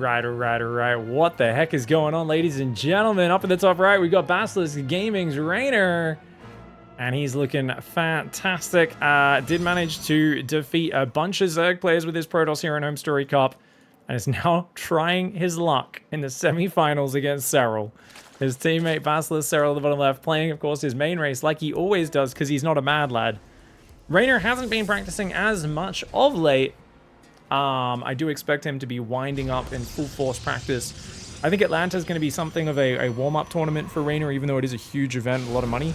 right. What the heck is going on, ladies and gentlemen? Up in the top right, we got Basilisk Gaming's REYNOR. And he's looking fantastic. Did manage to defeat a bunch of Zerg players with his Protoss here in HomeStory Cup. And is now trying his luck in the semifinals against SERRAL. His teammate Basilisk SERRAL at the bottom left, playing, of course, his main race like he always does because he's not a mad lad. REYNOR hasn't been practicing as much of late. I do expect him to be winding up in full force practice. I think Atlanta is going to be something of a warm-up tournament for REYNOR, even though it is a huge event, a lot of money.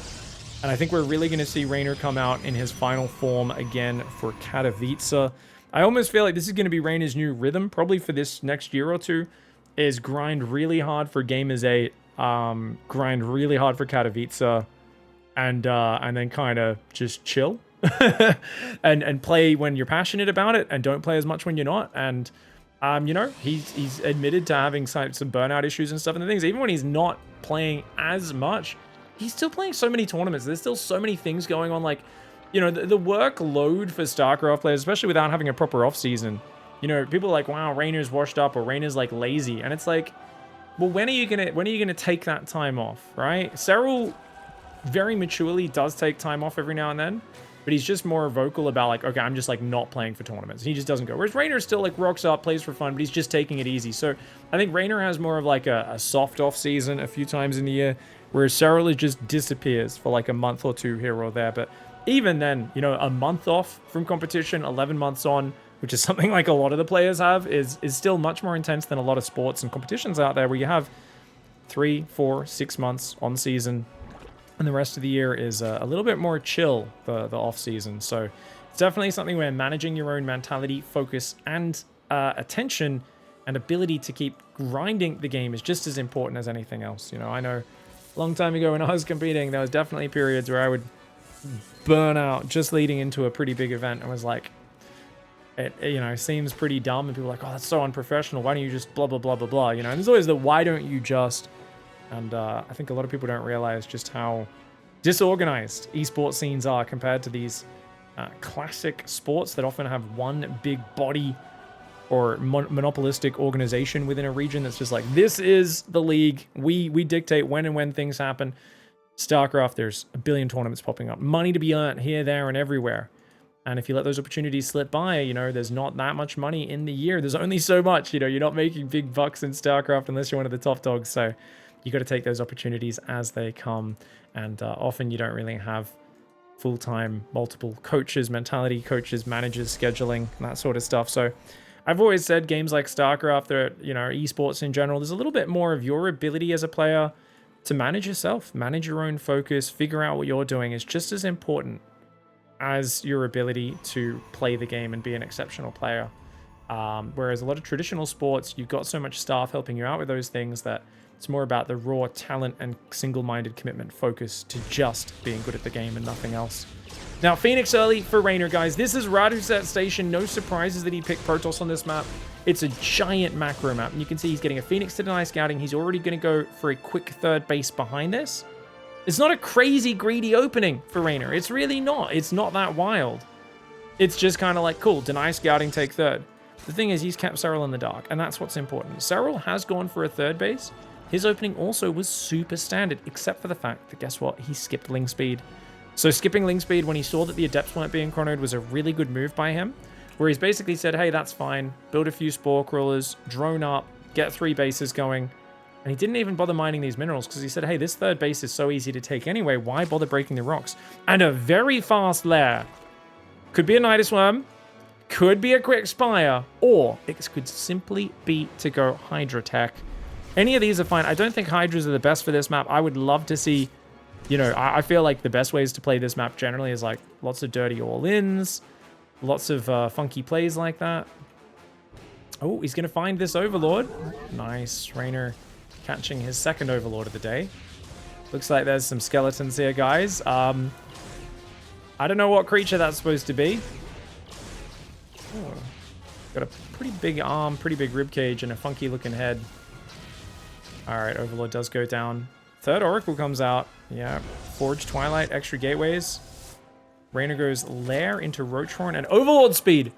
And I think we're really going to see REYNOR come out in his final form again for Katowice. I almost feel like this is going to be REYNOR's new rhythm, probably for this next year or two, is grind really hard for Gamers 8, grind really hard for Katowice, and then kind of just chill. and play when you're passionate about it, and don't play as much when you're not. And you know, he's admitted to having some burnout issues and stuff and things. Even when he's not playing as much, he's still playing so many tournaments. There's still so many things going on. Like, you know, the workload for StarCraft players, especially without having a proper off season. You know, people are like, wow, REYNOR's washed up, or REYNOR's like lazy, and it's like, well, when are you gonna take that time off, right? SERRAL very maturely does take time off every now and then. But he's just more vocal about, like, okay, I'm just, like, not playing for tournaments. He just doesn't go. Whereas REYNOR still, like, rocks up, plays for fun, but he's just taking it easy. So I think REYNOR has more of, like, a soft off season a few times in the year, whereas SERRAL just disappears for, like, a month or two here or there. But even then, you know, a month off from competition, 11 months on, which is something like a lot of the players have, is still much more intense than a lot of sports and competitions out there where you have 3, 4, 6 months on season. And the rest of the year is a little bit more chill, the off-season. So it's definitely something where managing your own mentality, focus, and attention and ability to keep grinding the game is just as important as anything else. You know, I know a long time ago when I was competing, there was definitely periods where I would burn out just leading into a pretty big event and was like, it you know, seems pretty dumb. And people are like, oh, that's so unprofessional. Why don't you just blah, blah, blah, blah, blah. You know, and there's always the why don't you just... And I think a lot of people don't realize just how disorganized esports scenes are compared to these classic sports that often have one big body or monopolistic organization within a region that's just like, this is the league. We dictate when and when things happen. StarCraft, there's a billion tournaments popping up. Money to be earned here, there, and everywhere. And if you let those opportunities slip by, you know, there's not that much money in the year. There's only so much, you know, you're not making big bucks in StarCraft unless you're one of the top dogs. So you got to take those opportunities as they come, and often you don't really have full-time multiple coaches, mentality coaches, managers, scheduling, and that sort of stuff. So I've always said games like StarCraft, or, you know, esports in general, there's a little bit more of your ability as a player to manage yourself, manage your own focus, figure out what you're doing is just as important as your ability to play the game and be an exceptional player. Whereas a lot of traditional sports, you've got so much staff helping you out with those things that it's more about the raw talent and single-minded commitment focus to just being good at the game and nothing else. Now, Phoenix early for REYNOR, guys. This is Radusat Station. No surprises that he picked Protoss on this map. It's a giant macro map, and you can see he's getting a Phoenix to deny scouting. He's already going to go for a quick third base behind this. It's not a crazy greedy opening for REYNOR. It's really not. It's not that wild. It's just kind of like, cool, deny scouting, take third. The thing is, he's kept SERRAL in the dark, and that's what's important. SERRAL has gone for a third base. His opening also was super standard, except for the fact that, guess what? He skipped Ling Speed. So skipping Ling Speed when he saw that the Adepts weren't being chronoed was a really good move by him, where he's basically said, hey, that's fine. Build a few Spore Crawlers, drone up, get 3 bases going. And he didn't even bother mining these minerals because he said, hey, this third base is so easy to take anyway. Why bother breaking the rocks? And a very fast lair. Could be a Nidus Worm, could be a Quick Spire, or it could simply be to go Hydra Tech. Any of these are fine. I don't think Hydras are the best for this map. I would love to see, you know, I feel like the best ways to play this map generally is like lots of dirty all-ins, lots of funky plays like that. Oh, he's going to find this Overlord. Nice. REYNOR catching his second Overlord of the day. Looks like there's some skeletons here, guys. I don't know what creature that's supposed to be. Oh, got a pretty big arm, pretty big ribcage, and a funky looking head. Alright, Overlord does go down. Third Oracle comes out. Yeah, Forge Twilight, extra gateways. REYNOR goes Lair into Roachhorn and Overlord speed.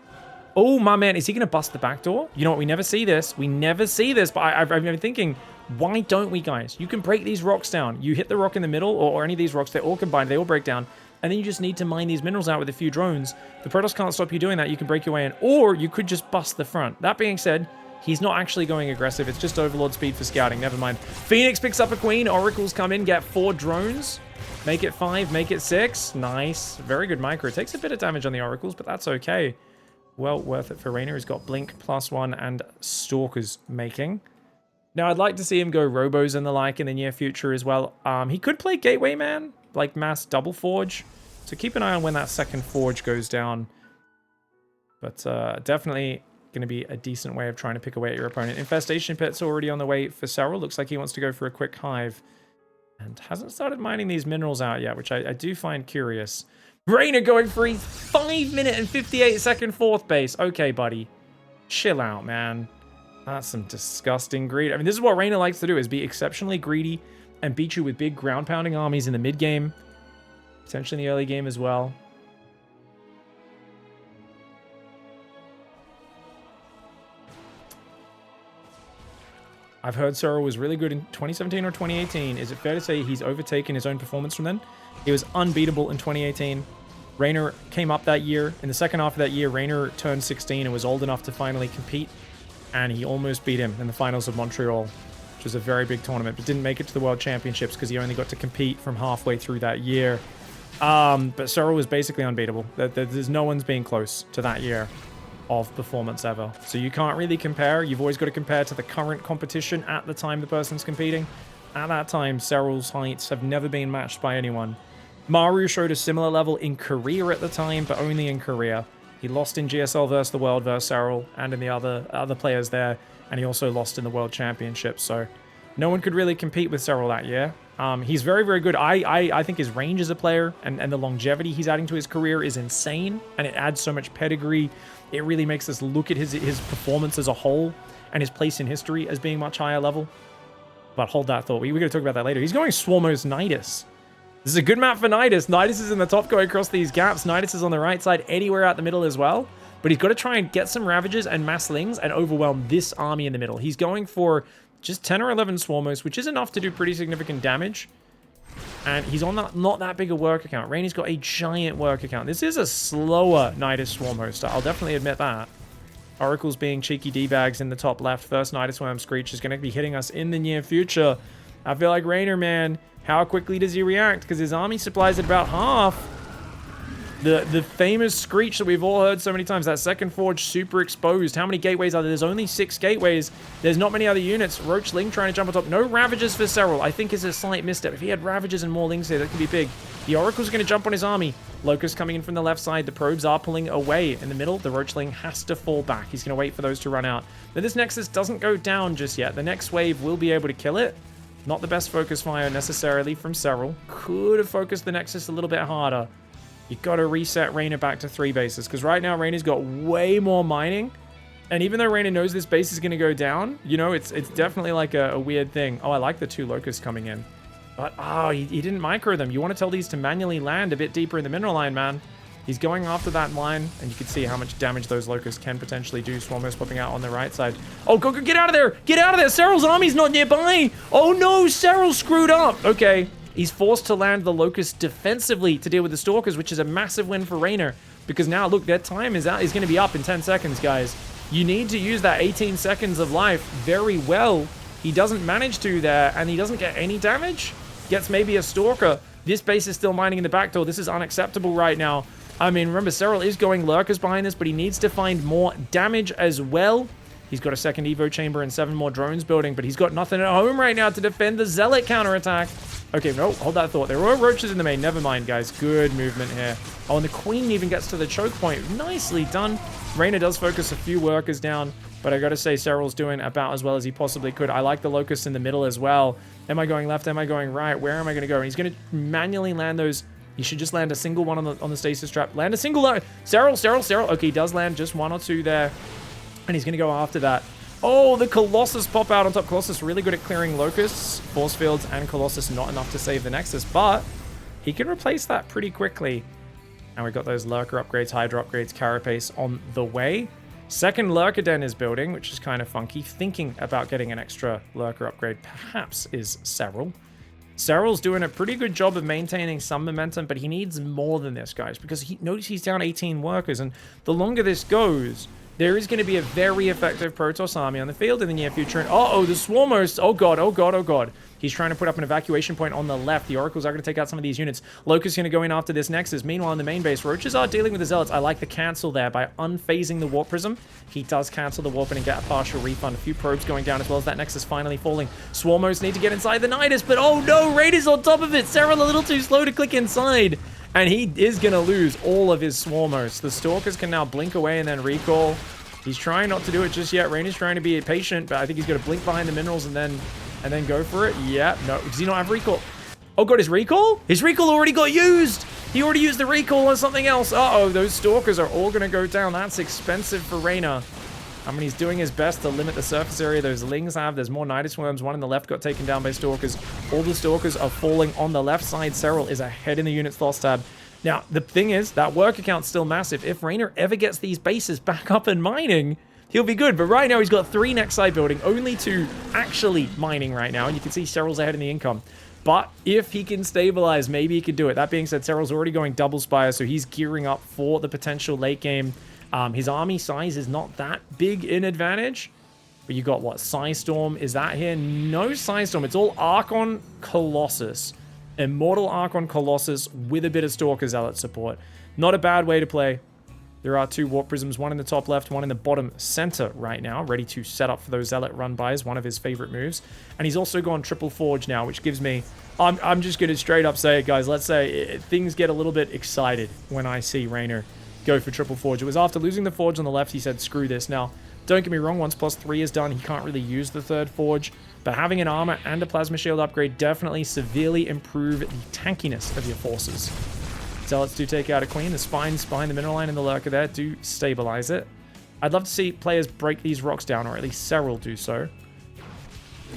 Oh, my man, is he going to bust the back door? You know what? We never see this. We never see this, but I've been thinking, why don't we, guys? You can break these rocks down. You hit the rock in the middle or any of these rocks. They're all combined. They all break down. And then you just need to mine these minerals out with a few drones. The Protoss can't stop you doing that. You can break your way in. Or you could just bust the front. That being said, he's not actually going aggressive. It's just Overlord speed for scouting. Never mind. Phoenix picks up a queen. Oracles come in, get 4 drones. Make it 5, make it 6. Nice. Very good micro. It takes a bit of damage on the Oracles, but that's okay. Well worth it for REYNOR. He's got Blink +1 and Stalkers making. Now, I'd like to see him go Robos and the like in the near future as well. He could play Gateway Man, like mass double forge. So keep an eye on when that second forge goes down. But definitely going to be a decent way of trying to pick away at your opponent. Infestation Pit's already on the way for SERRAL. Looks like he wants to go for a quick hive. And hasn't started mining these minerals out yet, which I do find curious. REYNOR going for his 5-minute and 58-second 4th base. Okay, buddy. Chill out, man. That's some disgusting greed. I mean, this is what REYNOR likes to do, is be exceptionally greedy and beat you with big ground-pounding armies in the mid-game. Potentially in the early game as well. I've heard SERRAL was really good in 2017 or 2018. Is it fair to say he's overtaken his own performance from then? He was unbeatable in 2018. REYNOR came up that year. In the second half of that year, REYNOR turned 16 and was old enough to finally compete. And he almost beat him in the finals of Montreal, which was a very big tournament, but didn't make it to the World Championships because he only got to compete from halfway through that year. But SERRAL was basically unbeatable. There's no one's being close to that year of performance ever. So you can't really compare. You've always got to compare to the current competition at the time the person's competing. At that time, SERRAL's heights have never been matched by anyone. Maru showed a similar level in Korea at the time, but only in Korea. He lost in GSL versus the World versus SERRAL and in the other players there, and he also lost in the World Championship. So no one could really compete with SERRAL that year. He's very, very good. I think his range as a player and the longevity he's adding to his career is insane, and it adds so much pedigree. It really makes us look at his performance as a whole and his place in history as being much higher level. But hold that thought. We're going to talk about that later. He's going Swarmos Nidus. This is a good map for Nidus. Nidus is in the top going across these gaps. Nidus is on the right side, anywhere out the middle as well. But he's got to try and get some Ravagers and Masslings and overwhelm this army in the middle. He's going for just 10 or 11 Swarmos, which is enough to do pretty significant damage. And he's on not that big a work account. REYNOR's got a giant work account. This is a slower Nidus Swarm host. I'll definitely admit that. Oracles being cheeky D-bags in the top left. First Nidus Worm Screech is going to be hitting us in the near future. I feel like REYNOR, man, how quickly does he react? Because his army supplies at about half. The famous Screech that we've all heard so many times, that second forge super exposed. How many gateways are there? There's only 6 gateways. There's not many other units. Roachling trying to jump on top. No Ravagers for SERRAL. I think is a slight misstep. If he had Ravagers and more Lings here, that could be big. The Oracle's going to jump on his army. Locust coming in from the left side. The probes are pulling away. In the middle, the Roachling has to fall back. He's going to wait for those to run out. But this Nexus doesn't go down just yet. The next wave will be able to kill it. Not the best focus fire necessarily from SERRAL. Could have focused the Nexus a little bit harder. You've got to reset REYNOR back to 3 bases, because right now REYNOR's got way more mining. And even though REYNOR knows this base is going to go down, you know, it's definitely like a weird thing. Oh, I like the 2 Locusts coming in. But, oh, he didn't micro them. You want to tell these to manually land a bit deeper in the mineral line, man. He's going after that line, and you can see how much damage those Locusts can potentially do. Swarmos popping out on the right side. Oh, go, get out of there! Get out of there! SERRAL's army's not nearby! Oh no, SERRAL screwed up! Okay. He's forced to land the Locust defensively to deal with the Stalkers, which is a massive win for REYNOR. Because now, look, their time is going to be up in 10 seconds, guys. You need to use that 18 seconds of life very well. He doesn't manage to there, and he doesn't get any damage. Gets maybe a Stalker. This base is still mining in the back door. This is unacceptable right now. I mean, remember, SERRAL is going Lurkers behind this, but he needs to find more damage as well. He's got a second Evo chamber and 7 more drones building, but he's got nothing at home right now to defend the Zealot counterattack. Okay, no, hold that thought. There were roaches in the main. Never mind, guys. Good movement here. Oh, and the Queen even gets to the choke point. Nicely done. REYNOR does focus a few workers down, but I gotta say, SERRAL's doing about as well as he possibly could. I like the Locusts in the middle as well. Am I going left? Am I going right? Where am I gonna go? And he's gonna manually land those. He should just land a single one on the stasis trap. Land a single. SERRAL. Okay, he does land just 1 or 2 there. And he's going to go after that. Oh, the Colossus pop out on top. Colossus really good at clearing Locusts, Force Fields, and Colossus not enough to save the Nexus. But he can replace that pretty quickly. And we've got those Lurker upgrades, Hydra upgrades, Carapace on the way. Second Lurker Den is building, which is kind of funky. Thinking about getting an extra Lurker upgrade, perhaps, is SERRAL. SERRAL's doing a pretty good job of maintaining some momentum, but he needs more than this, guys, because notice he's down 18 workers, and the longer this goes, there is going to be a very effective Protoss army on the field in the near future. And uh-oh, the Swarmers. Oh god, oh god, oh god. He's trying to put up an evacuation point on the left. The Oracles are going to take out some of these units. Locust is going to go in after this Nexus. Meanwhile, in the main base, Roaches are dealing with the Zealots. I like the cancel there by unphasing the Warp Prism. He does cancel the Warp and get a partial refund. A few probes going down as well as that Nexus finally falling. Swarmos need to get inside the Nidus, but oh no, Raiders on top of it. SERRAL a little too slow to click inside. And he is going to lose all of his Swarmos. The Stalkers can now blink away and then recall. He's trying not to do it just yet. Reynor's trying to be patient, but I think he's going to blink behind the minerals and then go for it. Yeah, no, does he not have recall? Oh god, his recall? His recall already got used! He already used the recall on something else. Uh-oh, those Stalkers are all going to go down. That's expensive for Reynor. I mean, he's doing his best to limit the surface area those Lings have. There's more Nidus Worms. One in the left got taken down by Stalkers. All the Stalkers are falling on the left side. SERRAL is ahead in the units lost tab. Now, the thing is, that work account's still massive. If Reynor ever gets these bases back up and mining, he'll be good. But right now, he's got 3 next side building, only 2 actually mining right now. And you can see SERRAL's ahead in the income. But if he can stabilize, maybe he can do it. That being said, SERRAL's already going double spire, so he's gearing up for the potential late game. His army size is not that big in advantage. But you got what? Psystorm. Is that here? No Psystorm. It's all Archon Colossus. Immortal Archon Colossus with a bit of Stalker Zealot support. Not a bad way to play. There are 2 Warp Prisms, one in the top left, one in the bottom center right now, ready to set up for those Zealot run-bys, one of his favorite moves. And he's also gone Triple Forge now, which gives me... I'm just going to straight up say it, guys. Let's say things get a little bit excited when I see Reynor go for Triple Forge. It was after losing the Forge on the left, he said, screw this. Now, don't get me wrong, once +3 is done, he can't really use the 3rd Forge. But having an armor and a plasma shield upgrade definitely severely improve the tankiness of your forces. Zealots do take out a Queen. The spines behind the mineral line and the Lurker there do stabilize it. I'd love to see players break these rocks down, or at least SERRAL do so.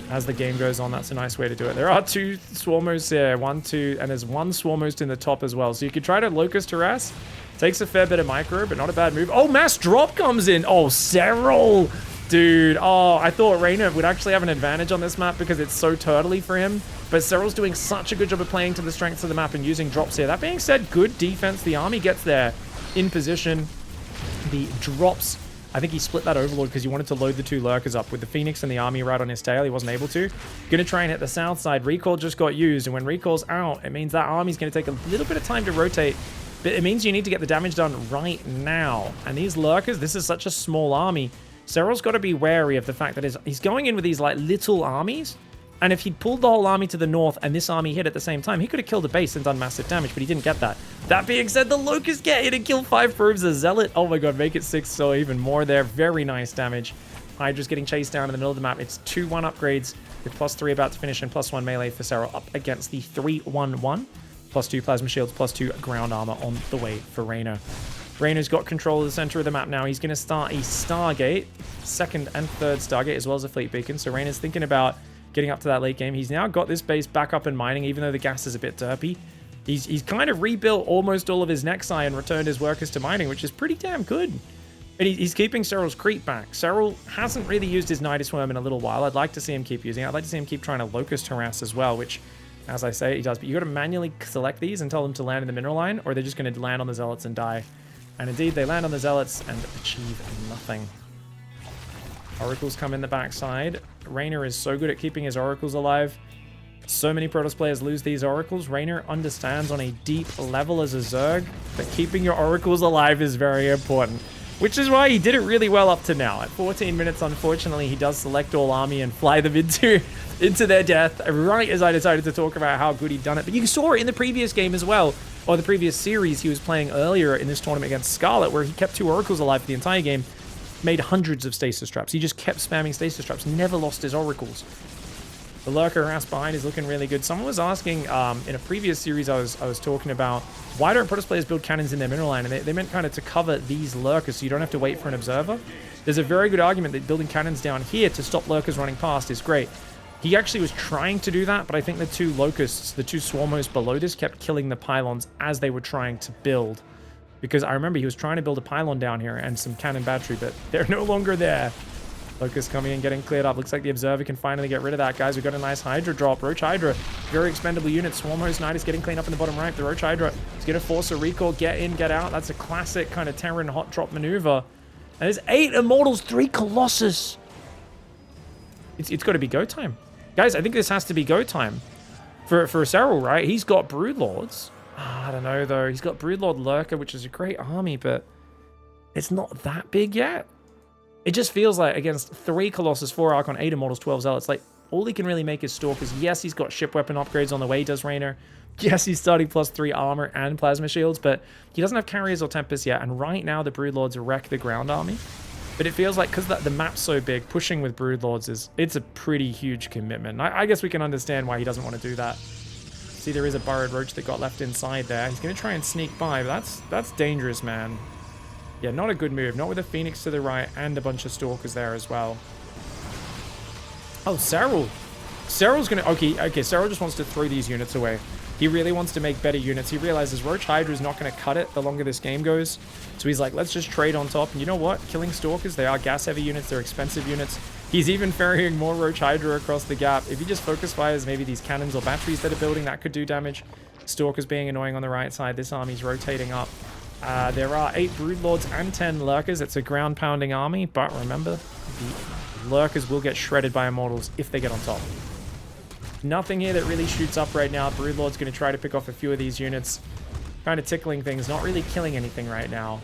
As the game goes on, that's a nice way to do it. There are 2 Swarmos there, 1, 2, and there's 1 Swarmos in the top as well. So you could try to Locust Harass. Takes a fair bit of micro, but not a bad move. Oh, Mass Drop comes in. Oh, SERRAL! Dude, oh, I thought Reynor would actually have an advantage on this map because it's so turtly for him. But SERRAL's doing such a good job of playing to the strengths of the map and using drops here. That being said, good defense. The army gets there in position. The drops, I think he split that Overlord because he wanted to load the 2 Lurkers up. With the Phoenix and the army right on his tail, he wasn't able to. Gonna try and hit the south side. Recall just got used, and when Recall's out, it means that army's gonna take a little bit of time to rotate. But it means you need to get the damage done right now. And these Lurkers, this is such a small army. SERRAL's got to be wary of the fact that he's going in with these like little armies, and if he'd pulled the whole army to the north and this army hit at the same time, he could have killed the base and done massive damage, but he didn't get that. That being said, the Locusts get hit and kill 5 probes. A Zealot, oh my god, make it 6, so even more there. Very nice damage. Hydra's getting chased down in the middle of the map. It's 2-1 upgrades with +3 about to finish and +1 melee for SERRAL up against the 3-1-1. +2 plasma shields, +2 ground armor on the way for Reynor. Reynor's got control of the center of the map now. He's going to start a Stargate, 2nd and 3rd Stargate, as well as a Fleet Beacon. So Reynor's thinking about getting up to that late game. He's now got this base back up and mining, even though the gas is a bit derpy. He's kind of rebuilt almost all of his Nexi and returned his workers to mining, which is pretty damn good. And he's keeping SERRAL's creep back. SERRAL hasn't really used his Nidus Worm in a little while. I'd like to see him keep using it. I'd like to see him keep trying to Locust Harass as well, which, as I say, he does. But you got to manually select these and tell them to land in the mineral line, or they're just going to land on the Zealots and die. And indeed, they land on the Zealots and achieve nothing. Oracles come in the backside. Reynor is so good at keeping his Oracles alive. So many Protoss players lose these Oracles. Reynor understands on a deep level as a Zerg that keeping your Oracles alive is very important. Which is why he did it really well up to now. At 14 minutes, unfortunately, he does select all army and fly them into their death, right as I decided to talk about how good he'd done it. But you saw it in the previous game as well, or the previous series he was playing earlier in this tournament against Scarlet, where he kept 2 Oracles alive for the entire game, made hundreds of stasis traps. He just kept spamming stasis traps, never lost his Oracles. The Lurker Harass behind is looking really good. Someone was asking, in a previous series I was talking about, why don't Protoss players build cannons in their mineral line? And they meant kind of to cover these Lurkers so you don't have to wait for an observer. There's a very good argument that building cannons down here to stop Lurkers running past is great. He actually was trying to do that, but I think the 2 Locusts, the 2 Swarmos below this, kept killing the pylons as they were trying to build. Because I remember he was trying to build a pylon down here and some cannon battery, but they're no longer there. Locust coming in, getting cleared up. Looks like the Observer can finally get rid of that, guys. We've got a nice Hydra drop. Roach Hydra, very expendable unit. Swarm Host Knight is getting cleaned up in the bottom right. The Roach Hydra is going to force a recall. Get in, get out. That's a classic kind of Terran hot drop maneuver. And there's 8 Immortals, 3 Colossus. It's got to be go time. Guys, I think this has to be go time. For SERRAL, right? He's got Broodlords. I don't know, though. He's got Broodlord Lurker, which is a great army, but it's not that big yet. It just feels like against 3 Colossus, 4 Archon, 8 Immortals, 12 Zealots, like, all he can really make is Stalkers. Yes, he's got ship weapon upgrades on the way, does REYNOR. Yes, he's starting +3 armor and plasma shields, but he doesn't have carriers or tempest yet, and right now the Broodlords wreck the ground army. But it feels like, because the map's so big, pushing with Broodlords it's a pretty huge commitment. I guess we can understand why he doesn't want to do that. See, there is a burrowed roach that got left inside there. He's going to try and sneak by, but that's dangerous, man. Yeah, not a good move. Not with a Phoenix to the right and a bunch of Stalkers there as well. Oh, SERRAL. SERRAL's going to... Okay, SERRAL just wants to throw these units away. He really wants to make better units. He realizes Roach Hydra is not going to cut it the longer this game goes. So he's like, let's just trade on top. And you know what? Killing Stalkers, they are gas-heavy units. They're expensive units. He's even ferrying more Roach Hydra across the gap. If he just focus fires maybe these cannons or batteries that are building, that could do damage. Stalkers being annoying on the right side. This army's rotating up. There are 8 Broodlords and 10 Lurkers. It's a ground-pounding army, but remember, the Lurkers will get shredded by Immortals if they get on top. Nothing here that really shoots up right now. Broodlord's going to try to pick off a few of these units. Kind of tickling things, not really killing anything right now.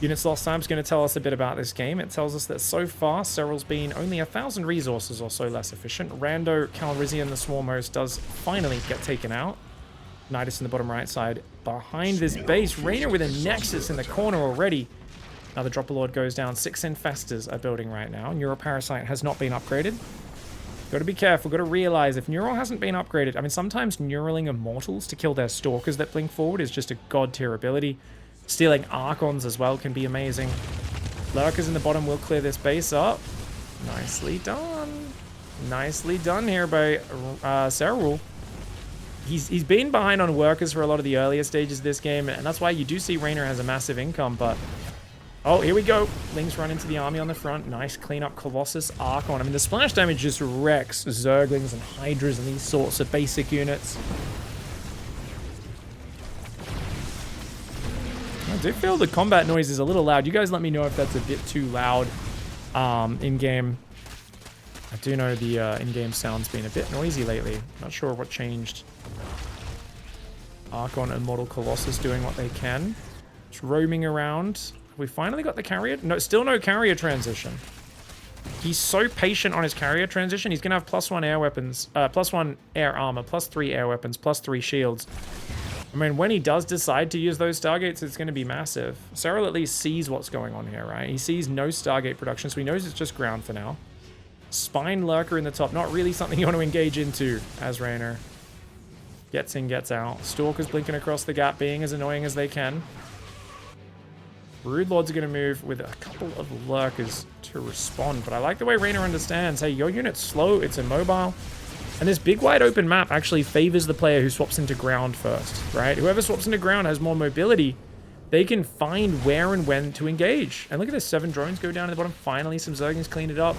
Units Lost Time is going to tell us a bit about this game. It tells us that so far, SERRAL's been only 1,000 resources or so less efficient. Rando Calrissian, the Swarm Host, does finally get taken out. Nidus in the bottom right side behind this base. REYNOR with a Nexus in the corner already. Now the Dropper Lord goes down. 6 Infestors are building right now. Neuroparasite has not been upgraded. Got to be careful. Got to realize if Neural hasn't been upgraded, I mean, sometimes Neuraling Immortals to kill their Stalkers that blink forward is just a god tier ability. Stealing Archons as well can be amazing. Lurkers in the bottom will clear this base up. Nicely done. Nicely done here by SERRAL. He's been behind on workers for a lot of the earlier stages of this game, and that's why you do see REYNOR has a massive income, but... Oh, here we go. Lings run into the army on the front. Nice cleanup. Colossus, Archon. I mean, the splash damage just wrecks Zerglings and Hydras and these sorts of basic units. I do feel the combat noise is a little loud. You guys let me know if that's a bit too loud in-game. I do know the in-game sound's been a bit noisy lately. Not sure what changed. Archon and Immortal Colossus doing what they can. Just roaming around. We finally got the carrier. No, still no carrier transition. He's so patient on his carrier transition. He's going to have +1 air weapons, +1 air armor, +3 air weapons, +3 shields. I mean, when he does decide to use those Stargates, it's going to be massive. SERRAL at least sees what's going on here, right? He sees no Stargate production, so he knows it's just ground for now. Spine Lurker in the top. Not really something you want to engage into as REYNOR. Gets in, gets out. Stalkers blinking across the gap, being as annoying as they can. Broodlords are going to move with a couple of Lurkers to respond, but I like the way REYNOR understands, hey, your unit's slow, it's immobile, and this big wide open map actually favors the player who swaps into ground first, right? Whoever swaps into ground has more mobility. They can find where and when to engage. And look at this, 7 drones go down to the bottom. Finally, some Zerglings cleaned it up.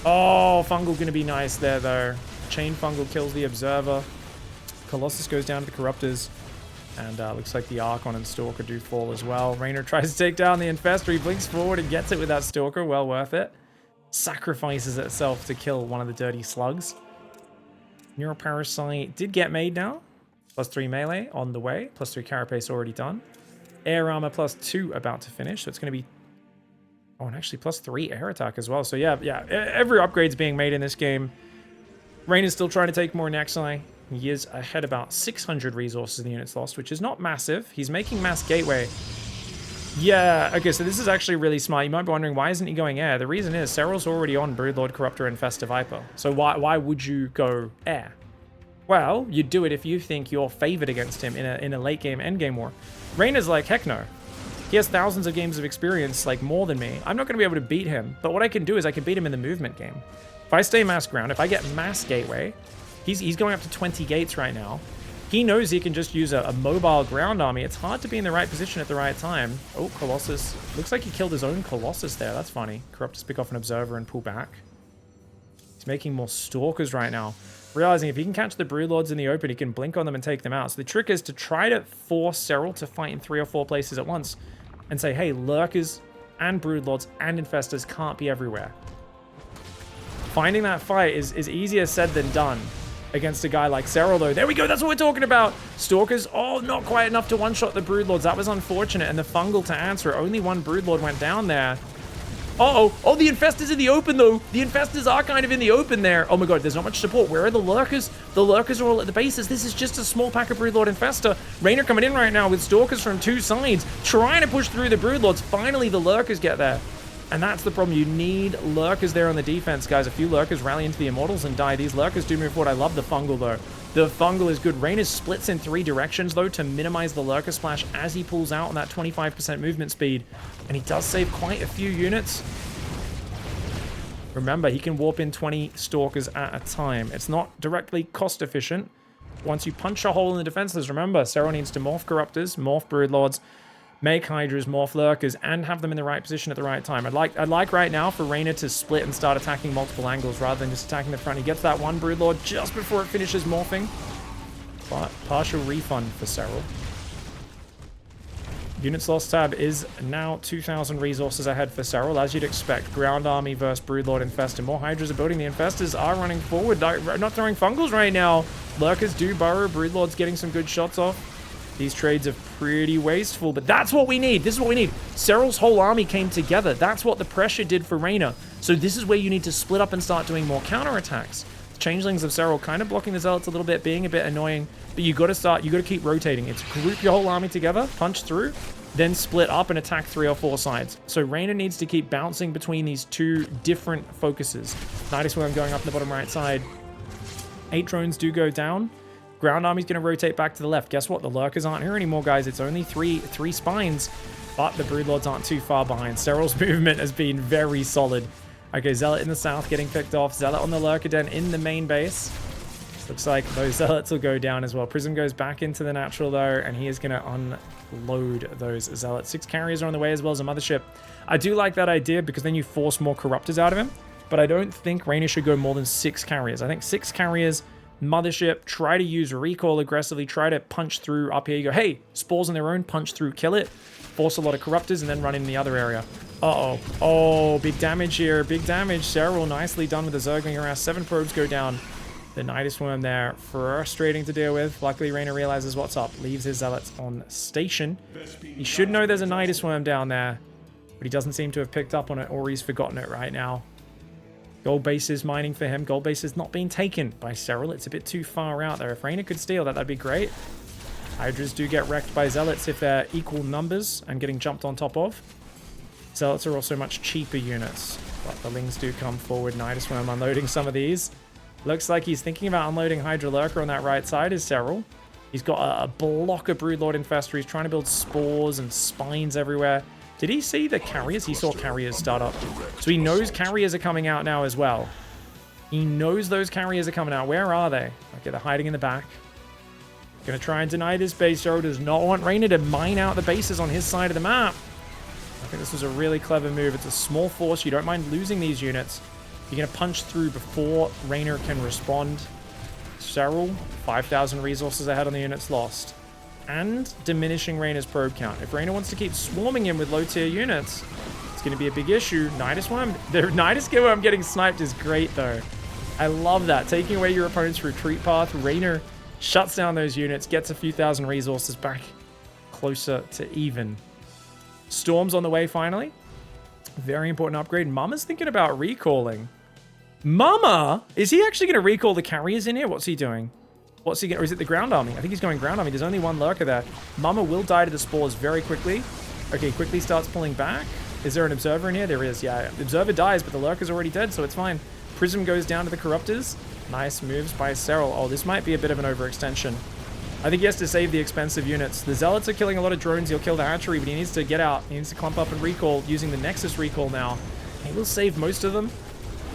Oh, Fungal going to be nice there, though. Chain Fungal kills the Observer. Colossus goes down to the Corruptors. And looks like the Archon and Stalker do fall as well. REYNOR tries to take down the Infestor. He blinks forward and gets it with that Stalker. Well worth it. Sacrifices itself to kill one of the dirty slugs. Neuroparasite did get made now. +3 melee on the way. +3 carapace already done. Air armor +2 about to finish. So it's going to be... Oh, and actually +3 air attack as well. So yeah, every upgrade's being made in this game. REYNOR's still trying to take more Nexi. He is ahead about 600 resources in the units lost, which is not massive. He's making mass gateway. Yeah, okay, so this is actually really smart. You might be wondering, why isn't he going air? The reason is SERRAL's already on Broodlord, Corruptor, and Festa Viper. So why would you go air? Well, you'd do it if you think you're favored against him in a late game, end game war. REYNOR's like, heck no. He has thousands of games of experience, like more than me. I'm not going to be able to beat him, but what I can do is I can beat him in the movement game. If I stay mass ground, if I get mass gateway, he's going up to 20 gates right now. He knows he can just use a mobile ground army. It's hard to be in the right position at the right time. Oh, Colossus. Looks like he killed his own Colossus there. That's funny. Corruptors pick off an Observer and pull back. He's making more Stalkers right now. Realizing if he can catch the Broodlords in the open, he can blink on them and take them out. So the trick is to try to force SERRAL to fight in 3 or 4 places at once. And say, hey, Lurkers and Broodlords and Infestors can't be everywhere. Finding that fight is easier said than done. Against a guy like SERRAL, though. There we go. That's what we're talking about. Stalkers. Oh, not quite enough to one-shot the Broodlords. That was unfortunate. And the Fungal to answer. Only one Broodlord went down there. Uh-oh. Oh, the Infestors in the open, though. The Infestors are kind of in the open there. Oh, my God. There's not much support. Where are the Lurkers? The Lurkers are all at the bases. This is just a small pack of Broodlord Infestor. REYNOR coming in right now with Stalkers from 2 sides. Trying to push through the Broodlords. Finally, the Lurkers get there. And that's the problem. You need Lurkers there on the defense, guys. A few Lurkers rally into the Immortals and die. These Lurkers do move forward. I love the Fungal, though. The Fungal is good. REYNOR splits in 3 directions, though, to minimize the Lurker splash as he pulls out on that 25% movement speed. And he does save quite a few units. Remember, he can warp in 20 Stalkers at a time. It's not directly cost efficient. Once you punch a hole in the defenses, remember, SERRAL needs to morph Corruptors, morph Broodlords, make Hydras, morph Lurkers, and have them in the right position at the right time. I'd like right now for REYNOR to split and start attacking multiple angles rather than just attacking the front. He gets that one Broodlord just before it finishes morphing. But partial refund for SERRAL. Units lost tab is now 2,000 resources ahead for SERRAL, as you'd expect. Ground army versus Broodlord Infestor. More Hydras are building. The Infestors are running forward. Not throwing Fungals right now. Lurkers do burrow. Broodlord's getting some good shots off. These trades are pretty wasteful, but that's what we need. This is what we need. SERRAL's whole army came together. That's what the pressure did for REYNOR. So this is where you need to split up and start doing more counterattacks. The Changelings of SERRAL kind of blocking the Zealots a little bit, being a bit annoying, but you got to keep rotating. It's group your whole army together, punch through, then split up and attack 3 or 4 sides. So REYNOR needs to keep bouncing between these 2 different focuses. Nidus Worm going up in the bottom right side. 8 drones do go down. Ground army's going to rotate back to the left. Guess what? The Lurkers aren't here anymore, guys. It's only three spines, but the Broodlords aren't too far behind. SERRAL's movement has been very solid. Okay, Zealot in the south getting picked off. Zealot on the Lurker Den in the main base. Looks like those Zealots will go down as well. Prism goes back into the natural, though, and he is going to unload those Zealots. 6 carriers are on the way as well as a mothership. I do like that idea because then you force more Corruptors out of him, but I don't think REYNOR should go more than 6 carriers. I think 6 carriers... Mothership, try to use recall aggressively, try to punch through up here. You go, hey, spores on their own, punch through, kill it, force a lot of Corruptors, and then run in the other area. Uh-oh. Oh, big damage here. Big damage. SERRAL nicely done with the Zergling harass. 7 probes go down. The Nidus Worm there, frustrating to deal with. Luckily, REYNOR realizes what's up, leaves his Zealots on station. He should know there's a Nidus Worm down there, but he doesn't seem to have picked up on it, or he's forgotten it right now. Gold base is mining for him. Gold base is not being taken by SERRAL. It's a bit too far out there. If REYNOR could steal that, that'd be great. Hydras do get wrecked by Zealots if they're equal numbers and getting jumped on top of. Zealots are also much cheaper units, but the Lings do come forward. Nidus Worm unloading some of these. Looks like he's thinking about unloading Hydra Lurker on that right side is SERRAL. He's got a block of Broodlord Infestor. He's trying to build spores and spines everywhere. Did he see the carriers? He saw carriers start up. So he knows carriers are coming out now as well. He knows those carriers are coming out. Where are they? Okay, they're hiding in the back. Gonna try and deny this base. SERRAL does not want REYNOR to mine out the bases on his side of the map. I think this was a really clever move. It's a small force. You don't mind losing these units. You're gonna punch through before REYNOR can respond. SERRAL, 5,000 resources ahead on the units lost. And diminishing REYNOR's probe count. If REYNOR wants to keep swarming him with low-tier units, it's going to be a big issue. Nidus Worm, the Nidus Worm getting sniped is great, though. I love that. Taking away your opponent's retreat path. REYNOR shuts down those units, gets a few thousand resources back closer to even. Storm's on the way, finally. Very important upgrade. Mama's thinking about recalling. Mama? Is he actually going to recall the carriers in here? What's he doing? What's he going? Or is it the ground army? I think he's going ground army. There's only one Lurker there. Mama will die to the spores very quickly. Okay, quickly starts pulling back. Is there an Observer in here? There is, yeah. The Observer dies, but the Lurker's already dead, so it's fine. Prism goes down to the Corruptors. Nice moves by SERRAL. Oh, this might be a bit of an overextension. I think he has to save the expensive units. The Zealots are killing a lot of drones. He'll kill the hatchery, but he needs to get out. He needs to clump up and recall using the Nexus recall now. He will save most of them,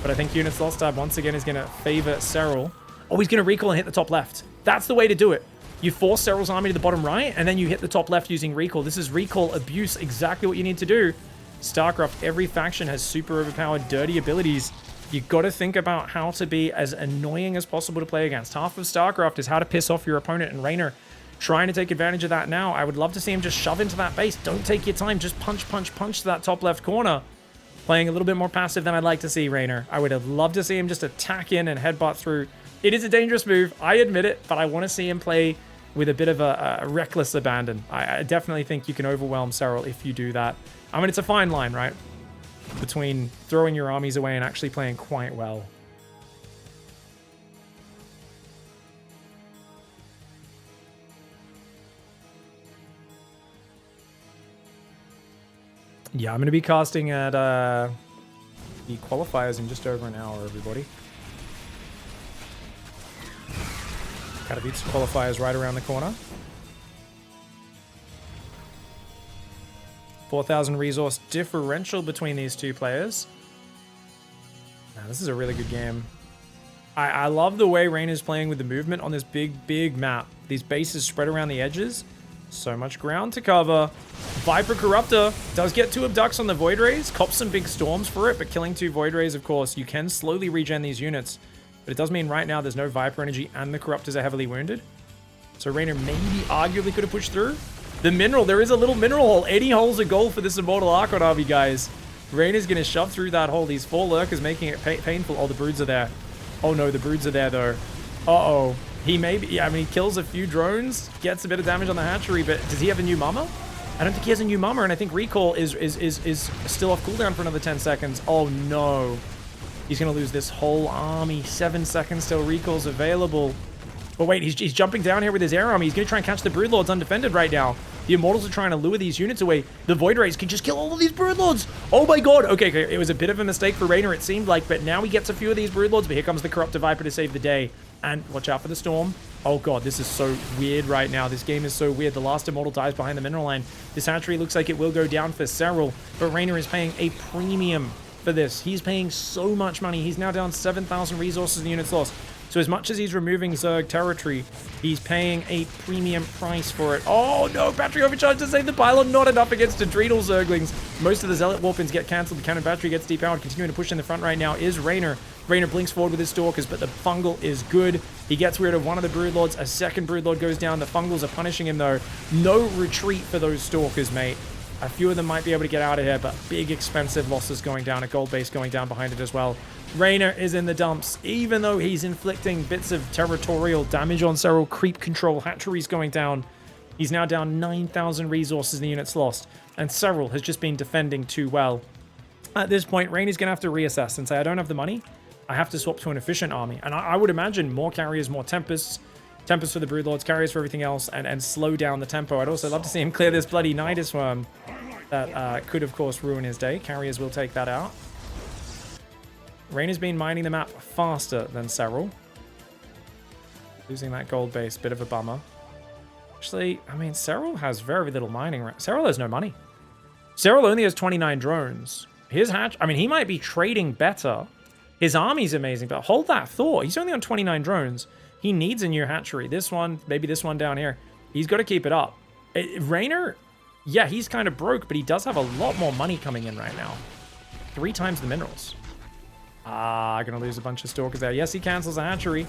but I think units lost tab once again is going to favor SERRAL. Oh, he's going to recall and hit the top left. That's the way to do it. You force Serral's army to the bottom right, and then you hit the top left using recall. This is recall abuse, exactly what you need to do. StarCraft, every faction has super overpowered, dirty abilities. You got to think about how to be as annoying as possible to play against. Half of StarCraft is how to piss off your opponent, and REYNOR trying to take advantage of that now. I would love to see him just shove into that base. Don't take your time. Just punch, punch, punch to that top left corner. Playing a little bit more passive than I'd like to see REYNOR. I would have loved to see him just attack in and headbutt through. It is a dangerous move, I admit it, but I want to see him play with a bit of a reckless abandon. I definitely think you can overwhelm SERRAL if you do that. I mean, it's a fine line, right? Between throwing your armies away and actually playing quite well. Yeah, I'm going to be casting at the qualifiers in just over an hour, everybody. Katowice qualifiers right around the corner. 4,000 resource differential between these two players. Now, this is a really good game. I love the way REYNOR's playing with the movement on this big map. These bases spread around the edges. So much ground to cover. Viper Corruptor does get 2 abducts on the Void Rays. Cops some big storms for it, but killing 2 Void Rays, of course, you can slowly regen these units. But it does mean right now there's no Viper energy and the Corruptors are heavily wounded. So REYNOR maybe arguably could have pushed through. The mineral, there is a little mineral hole. 80 holes of gold for this Immortal Archon army, guys. REYNOR's going to shove through that hole. These 4 lurkers making it painful. Oh, the broods are there. Oh no, the broods are there though. Uh-oh. He may be, yeah, I mean, he kills a few drones, gets a bit of damage on the hatchery, but does he have a new mama? I don't think he has a new mama, and I think recall is still off cooldown for another 10 seconds. Oh no. He's going to lose this whole army. 7 seconds till recall's available. But wait, he's jumping down here with his air army. He's going to try and catch the Broodlords undefended right now. The Immortals are trying to lure these units away. The Void Rays can just kill all of these Broodlords. Oh my god. Okay, it was a bit of a mistake for REYNOR, it seemed like, but now he gets a few of these Broodlords, but here comes the Corruptor Viper to save the day. And watch out for the storm. Oh god, this is so weird right now. This game is so weird. The last Immortal dies behind the mineral line. This hatchery looks like it will go down for SERRAL, but REYNOR is paying a premium for this. He's paying so much money. He's now down 7,000 resources and units lost. So as much as he's removing Zerg territory, he's paying a premium price for it. Oh no, battery overcharge to save the pylon. Not enough against Adrenal Zerglings. Most of the Zealot Warpins get cancelled. The cannon battery gets depowered. Continuing to push in the front right now is REYNOR. REYNOR blinks forward with his Stalkers, but the Fungal is good. He gets rid of one of the Broodlords. A second Broodlord goes down. The Fungals are punishing him though. No retreat for those Stalkers, mate. A few of them might be able to get out of here, but big expensive losses going down. A gold base going down behind it as well. REYNOR is in the dumps, even though he's inflicting bits of territorial damage on SERRAL. Creep control, hatcheries going down. He's now down 9,000 resources in the units lost, and SERRAL has just been defending too well. At this point, REYNOR's going to have to reassess and say, I don't have the money. I have to swap to an efficient army. And I would imagine more carriers, more Tempests. Tempests for the Broodlords, carriers for everything else, and slow down the tempo. I'd also love to see him clear this bloody Nidus Worm. That could, of course, ruin his day. Carriers will take that out. REYNOR's been mining the map faster than SERRAL. Losing that gold base, bit of a bummer. Actually, I mean, SERRAL has very little mining. SERRAL has no money. SERRAL only has 29 drones. His hatch, I mean, he might be trading better. His army's amazing, but hold that thought. He's only on 29 drones. He needs a new hatchery. This one, maybe this one down here. He's got to keep it up. REYNOR, yeah, he's kind of broke, but he does have a lot more money coming in right now. 3 times the minerals. Ah, gonna lose a bunch of Stalkers there. Yes, he cancels a hatchery.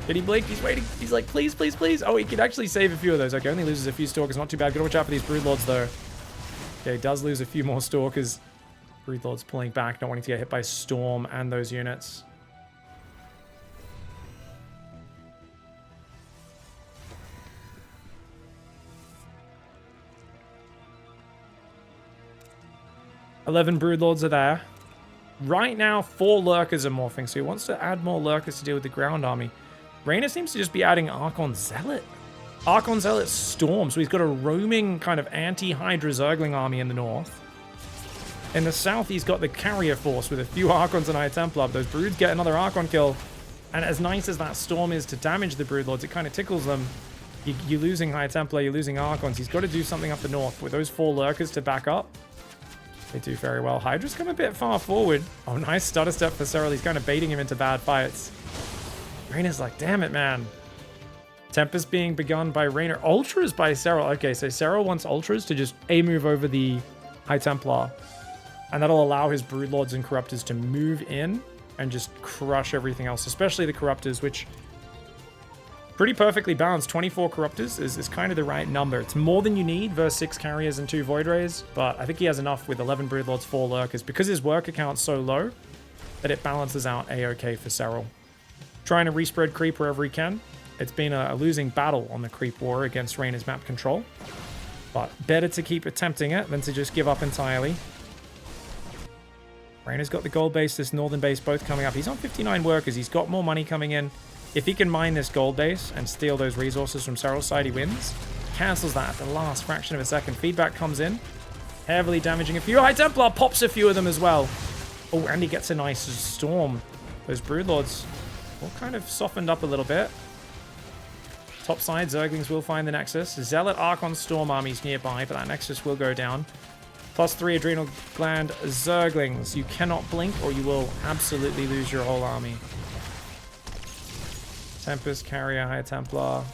Did he blink? He's waiting. He's like, please, please, please. Oh, he can actually save a few of those. Okay, only loses a few Stalkers. Not too bad. Gotta watch out for these Broodlords, though. Okay, he does lose a few more Stalkers. Broodlord's pulling back, not wanting to get hit by Storm and those units. $11 Broodlords are there. Right now, 4 Lurkers are morphing, so he wants to add more Lurkers to deal with the ground army. REYNOR seems to just be adding Archon Zealot. Archon Zealot Storm, so he's got a roaming kind of anti-Hydra Zergling army in the north. In the south, he's got the Carrier Force with a few Archons and High Templar. Those Broods get another Archon kill. And as nice as that Storm is to damage the Broodlords, it kind of tickles them. You're losing High Templar, you're losing Archons. He's got to do something up the north with those 4 Lurkers to back up. They do very well. Hydra's come a bit far forward. Oh, nice stutter step for SERRAL. He's kind of baiting him into bad fights. REYNOR's like, damn it, man. Tempest being begun by REYNOR. Ultras by SERRAL. Okay, so SERRAL wants Ultras to just move over the High Templar. And that'll allow his Broodlords and Corruptors to move in and just crush everything else, especially the Corruptors, which pretty perfectly balanced. 24 Corruptors is kind of the right number. It's more than you need versus 6 Carriers and 2 Void Rays, but I think he has enough with 11 Broodlords, 4 Lurkers, because his work account's so low that it balances out A-OK for SERRAL. Trying to respread creep wherever he can. It's been a losing battle on the creep war against REYNOR's map control, but better to keep attempting it than to just give up entirely. REYNOR's got the gold base, this northern base both coming up. He's on 59 workers. He's got more money coming in. If he can mine this gold base and steal those resources from SERRAL's side, he wins. Cancels that at the last fraction of a second. Feedback comes in, heavily damaging a few. High Templar pops a few of them as well. Oh, and he gets a nice storm. Those Broodlords all kind of softened up a little bit. Top side, Zerglings will find the Nexus. Zealot Archon Storm armies nearby, but that Nexus will go down. +3 Adrenal Gland Zerglings. You cannot blink or you will absolutely lose your whole army. Tempest, Carrier, High Templar.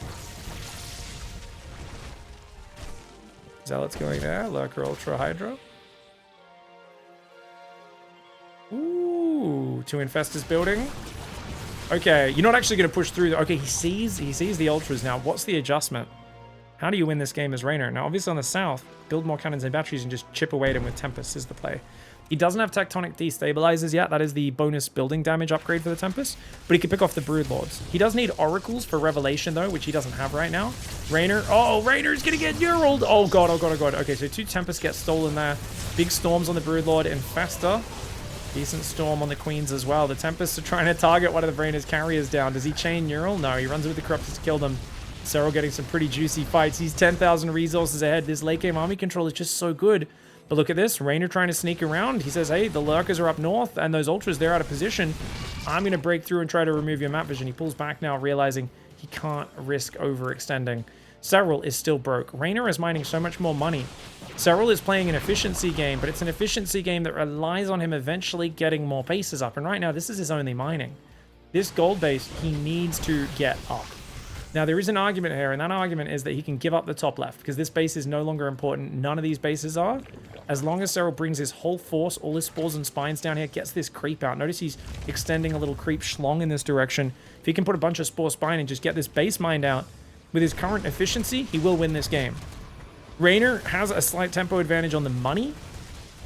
Zealot's going there. Lurker, Ultra, Hydra. Ooh, 2 Infestors building. Okay, you're not actually going to push through. Okay, he sees the Ultras now. What's the adjustment? How do you win this game as REYNOR? Now, obviously on the south, build more cannons and batteries and just chip away at him with Tempest is the play. He doesn't have Tectonic Destabilizers yet. That is the bonus building damage upgrade for the Tempest. But he can pick off the Broodlords. He does need Oracles for Revelation, though, which he doesn't have right now. REYNOR. Oh, REYNOR's going to get Neuraled. Oh, God, oh, God, oh, God. Okay, so 2 Tempests get stolen there. Big Storms on the Broodlord. Infestor. Decent Storm on the Queens as well. The Tempests are trying to target one of the REYNOR's carriers down. Does he chain Neural? No, he runs with the Corruptors to kill them. SERRAL getting some pretty juicy fights. He's 10,000 resources ahead. This late game army control is just so good. But look at this. REYNOR trying to sneak around. He says, hey, the Lurkers are up north and those Ultras, they're out of position. I'm going to break through and try to remove your map vision. He pulls back now, realizing he can't risk overextending. SERRAL is still broke. REYNOR is mining so much more money. SERRAL is playing an efficiency game, but it's an efficiency game that relies on him eventually getting more bases up. And right now, this is his only mining. This gold base, he needs to get up. Now, there is an argument here, and that argument is that he can give up the top left, because this base is no longer important. None of these bases are. As long as SERRAL brings his whole force, all his spores and spines down here, gets this creep out. Notice he's extending a little creep schlong in this direction. If he can put a bunch of spore spine and just get this base mined out, with his current efficiency, he will win this game. REYNOR has a slight tempo advantage on the money.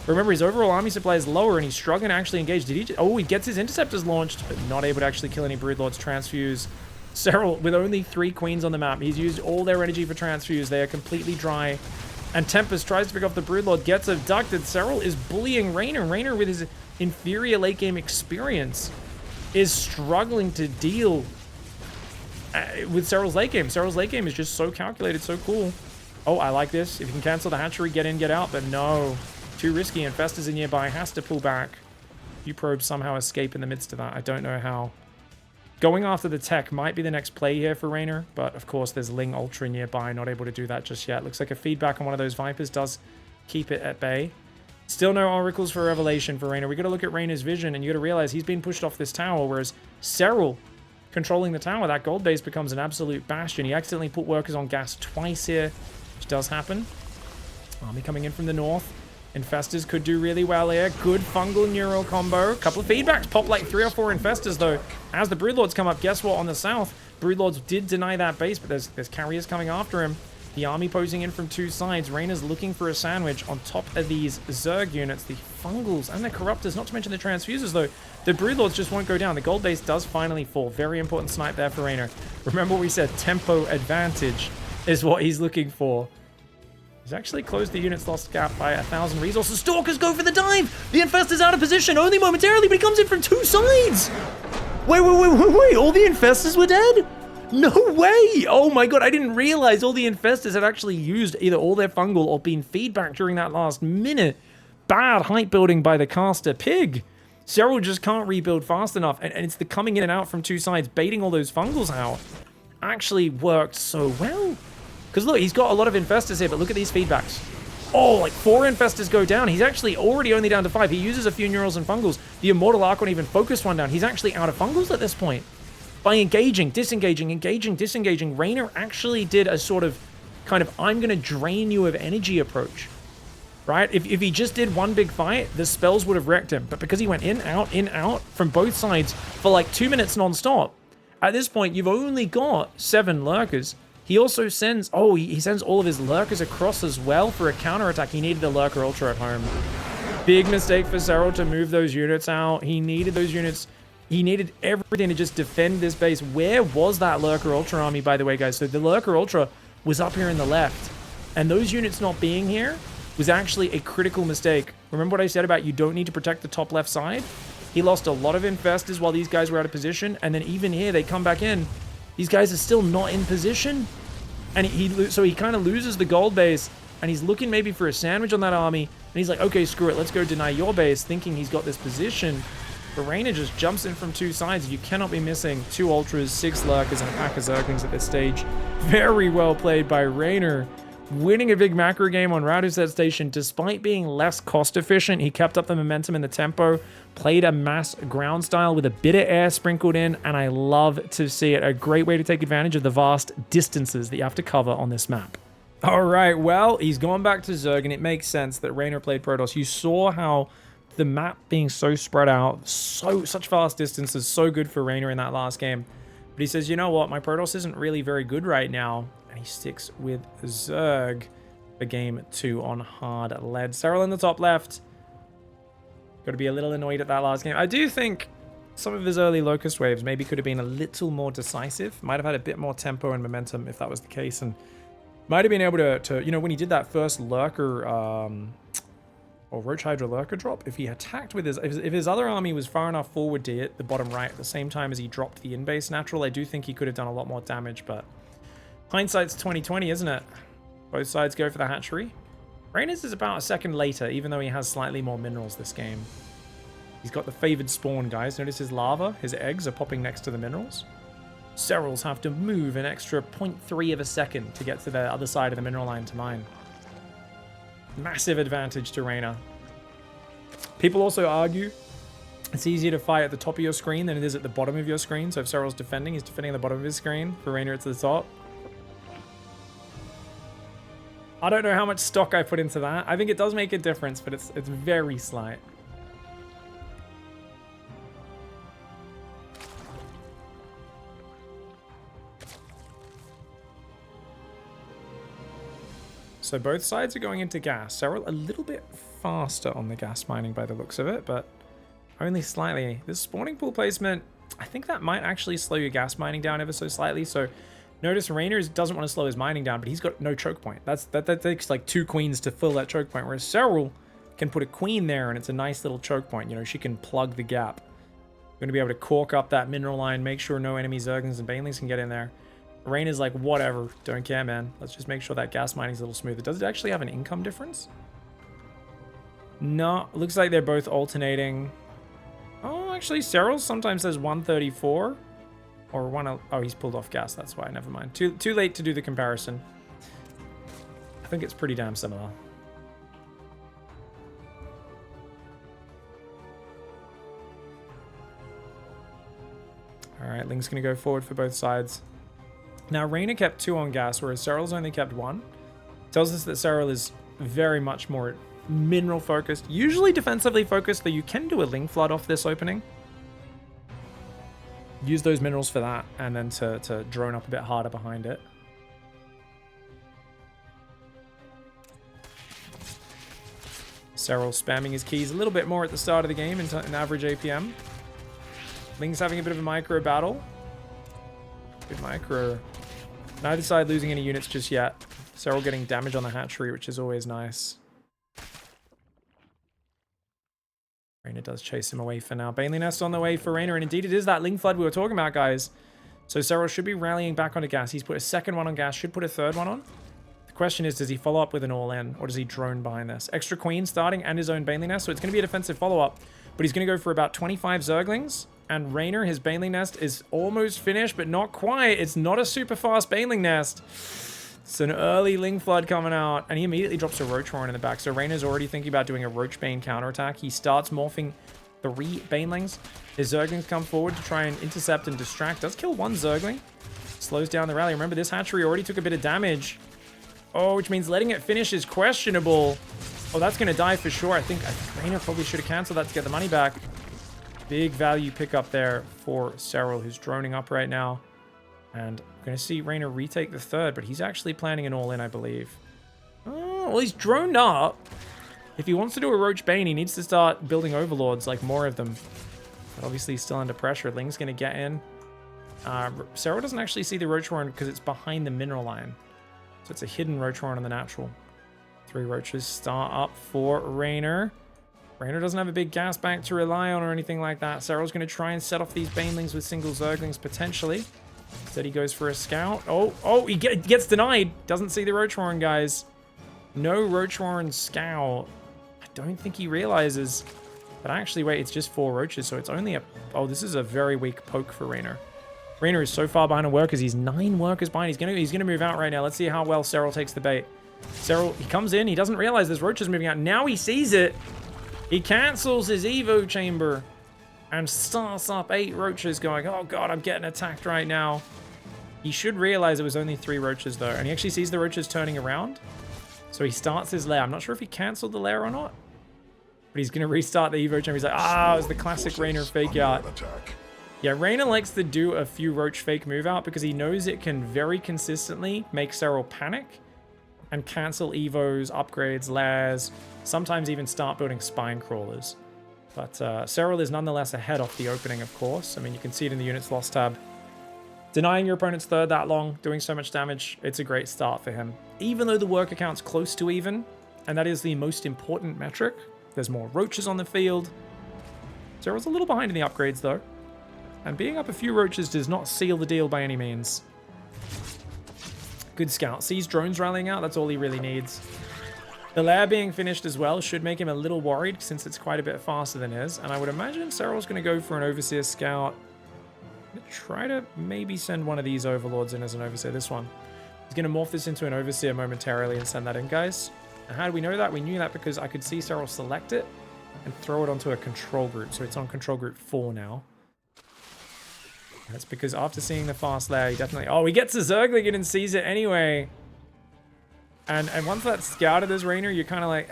Remember, his overall army supply is lower, and he's struggling to actually engage. Did he? Oh, he gets his Interceptors launched, but not able to actually kill any Broodlords. Transfuse. SERRAL, with only 3 Queens on the map, he's used all their energy for Transfuse. They are completely dry. And Tempest tries to pick off the Broodlord, gets abducted. SERRAL is bullying REYNOR. REYNOR, with his inferior late game experience, is struggling to deal with SERRAL's late game. SERRAL's late game is just so calculated, so cool. Oh, I like this. If you can cancel the hatchery, get in, get out, but no. Too risky. Infestors are nearby, has to pull back. Few probes somehow escape in the midst of that. I don't know how. Going after the tech might be the next play here for REYNOR, but of course there's Ling Ultra nearby, not able to do that just yet. Looks like a feedback on one of those Vipers does keep it at bay. Still no Oracles for Revelation for REYNOR. We got to look at REYNOR's vision, and you got to realize he's been pushed off this tower, whereas SERRAL controlling the tower, that gold base becomes an absolute bastion. He accidentally put workers on gas twice here, which does happen. Army coming in from the north. Infestors could do really well here. Good fungal neural combo. Couple of feedbacks. Pop like 3 or 4 Infestors, though. As the Broodlords come up, guess what? On the south, Broodlords did deny that base, but there's carriers coming after him. The army posing in from 2 sides. REYNOR's looking for a sandwich on top of these Zerg units. The Fungals and the Corruptors, not to mention the Transfusers, though. The Broodlords just won't go down. The gold base does finally fall. Very important snipe there for REYNOR. Remember what we said, tempo advantage is what he's looking for. He's actually closed the unit's lost gap by 1,000 resources. Stalkers go for the dive! The Infestor's out of position, only momentarily, but he comes in from 2 sides! Wait, all the Infestors were dead? No way! Oh my god, I didn't realize all the Infestors had actually used either all their fungal or been feedback during that last minute. Bad hype building by the caster Pig. SERRAL just can't rebuild fast enough, and it's the coming in and out from 2 sides, baiting all those fungals out. Actually worked so well. Because look, he's got a lot of Infestors here, but look at these feedbacks. Oh, like 4 Infestors go down. He's actually already only down to 5. He uses a few Neurals and Fungals. The Immortal Archon even focused one down. He's actually out of Fungals at this point. by engaging, disengaging, engaging, disengaging. REYNOR actually did a sort of kind of I'm going to drain you of energy approach, right? If he just did one big fight, the spells would have wrecked him. But because he went in, out from both sides for like 2 minutes non-stop, at this point, you've only got 7 lurkers. He also sends, he sends all of his lurkers across as well for a counterattack. He needed the lurker ultra at home. Big mistake for SERRAL to move those units out. He needed those units. He needed everything to just defend this base. Where was that lurker ultra army, by the way, guys? So the lurker ultra was up here in the left. And those units not being here was actually a critical mistake. Remember what I said about you don't need to protect the top left side? He lost a lot of infestors while these guys were out of position. And then even here, they come back in. These guys are still not in position. And so he kind of loses the gold base. And he's looking maybe for a sandwich on that army. And he's like, okay, screw it. Let's go deny your base, thinking he's got this position. But REYNOR just jumps in from 2 sides. You cannot be missing 2 ultras, 6 lurkers, and a pack of zerglings at this stage. Very well played by REYNOR. Winning a big macro game on Router Set Station, despite being less cost efficient, he kept up the momentum and the tempo, played a mass ground style with a bit of air sprinkled in, and I love to see it. A great way to take advantage of the vast distances that you have to cover on this map. All right, well, he's gone back to Zerg, and it makes sense that REYNOR played Protoss. You saw how the map being so spread out, such vast distances, so good for REYNOR in that last game. But he says, you know what, my Protoss isn't really very good right now. And he sticks with Zerg for game 2 on hard lead. SERRAL in the top left. Got to be a little annoyed at that last game. I do think some of his early Locust waves maybe could have been a little more decisive. Might have had a bit more tempo and momentum if that was the case. And might have been able to you know, when he did that first Lurker, or Roach Hydra Lurker drop, if he attacked with his, if his other army was far enough forward to hit the bottom right at the same time as he dropped the in-base natural, I do think he could have done a lot more damage, but hindsight's 20/20, isn't it? Both sides go for the hatchery. REYNOR's is about a second later, even though he has slightly more minerals this game. He's got the favored spawn, guys. Notice his lava, his eggs are popping next to the minerals. SERRALs have to move an extra 0.3 of a second to get to the other side of the mineral line to mine. Massive advantage to REYNOR. People also argue it's easier to fight at the top of your screen than it is at the bottom of your screen. So if SERRAL's defending, he's defending at the bottom of his screen. For REYNOR, it's at the top. I don't know how much stock I put into that. I think it does make a difference, but it's very slight. So both sides are going into gas. SERRAL a little bit faster on the gas mining by the looks of it, but only slightly. This spawning pool placement, I think that might actually slow your gas mining down ever so slightly. So notice REYNOR doesn't want to slow his mining down, but he's got no choke point. That takes like 2 queens to fill that choke point, whereas SERRAL can put a queen there and it's a nice little choke point. You know, she can plug the gap. You're going to be able to cork up that mineral line, make sure no enemy zerglings and banelings can get in there. REYNOR's like, whatever, don't care, man. Let's just make sure that gas mining's a little smoother. Does it actually have an income difference? No, looks like they're both alternating. Oh, actually, SERRAL sometimes says 134. Or oh, he's pulled off gas, that's why, never mind. Too late to do the comparison. I think it's pretty damn similar. Alright, Ling's gonna go forward for both sides. Now, REYNOR kept 2 on gas, whereas SERRAL's only kept 1. Tells us that SERRAL is very much more mineral focused, usually defensively focused, though you can do a Ling Flood off this opening. Use those minerals for that, and then to drone up a bit harder behind it. SERRAL spamming his keys a little bit more at the start of the game in average APM. Ling's having a bit of a micro battle. Good micro. Neither side losing any units just yet. SERRAL getting damage on the hatchery, which is always nice. REYNOR does chase him away for now. Baneling Nest on the way for REYNOR, and indeed it is that Ling Flood we were talking about, guys. So SERRAL should be rallying back onto gas. He's put a second one on gas, should put a third one on. The question is, does he follow up with an all-in, or does he drone behind this? Extra queen starting and his own Baneling Nest, so it's going to be a defensive follow-up. But he's going to go for about 25 Zerglings. And REYNOR, his Baneling Nest is almost finished, but not quite. It's not a super fast Baneling Nest. It's an early Ling Flood coming out, and he immediately drops a Roach Horn in the back. So REYNOR's already thinking about doing a Roach Bane counterattack. He starts morphing 3 banelings. His Zerglings come forward to try and intercept and distract. Does kill 1 Zergling. Slows down the rally. Remember, this hatchery already took a bit of damage. Oh, which means letting it finish is questionable. Oh, that's going to die for sure. I think REYNOR probably should have canceled that to get the money back. Big value pickup there for SERRAL, who's droning up right now. And we're going to see REYNOR retake the 3rd, but he's actually planning an all-in, I believe. Oh, well, he's droned up. If he wants to do a Roach Bane, he needs to start building Overlords, like more of them. But obviously, he's still under pressure. Ling's going to get in. SERRAL doesn't actually see the Roach Warren because it's behind the mineral line. So it's a hidden Roach Warren on the natural. 3 Roaches start up for REYNOR. REYNOR doesn't have a big gas bank to rely on or anything like that. SERRAL's going to try and set off these Banelings with single Zerglings, potentially. Instead, he goes for a scout. Oh, he gets denied. Doesn't see the Roach Warren, guys. No Roach Warren scout. I don't think he realizes. But actually, wait, it's just 4 Roaches, so it's only a... Oh, this is a very weak poke for REYNOR. REYNOR is so far behind on workers. He's 9 workers behind. He's gonna move out right now. Let's see how well SERRAL takes the bait. SERRAL, he comes in. He doesn't realize there's Roaches moving out. Now he sees it. He cancels his Evo chamber and starts up 8 Roaches going, oh god, I'm getting attacked right now. He should realize it was only 3 Roaches though. And he actually sees the Roaches turning around. So he starts his lair. I'm not sure if he canceled the lair or not. But he's going to restart the Evo chamber. He's like, it was the classic REYNOR fake out. Yeah, REYNOR likes to do a few Roach fake move out because he knows it can very consistently make SERRAL panic and cancel Evos, upgrades, lairs, sometimes even start building spine crawlers. But SERRAL is nonetheless ahead off the opening, of course. I mean, you can see it in the units lost tab. Denying your opponent's 3rd that long, doing so much damage, it's a great start for him. Even though the worker count's close to even, and that is the most important metric, there's more Roaches on the field. SERRAL's a little behind in the upgrades, though. And being up a few Roaches does not seal the deal by any means. Good scout. Sees drones rallying out. That's all he really needs. The lair being finished as well should make him a little worried since it's quite a bit faster than his. And I would imagine SERRAL's going to go for an Overseer scout. Try to maybe send one of these Overlords in as an Overseer. This one. He's going to morph this into an Overseer momentarily and send that in, guys. And how do we know that? We knew that because I could see SERRAL select it and throw it onto a control group. So it's on control group 4 now. That's because after seeing the fast lair, he definitely... Oh, he gets a Zergling in and sees it anyway. And once that's scouted as REYNOR, you're kind of like,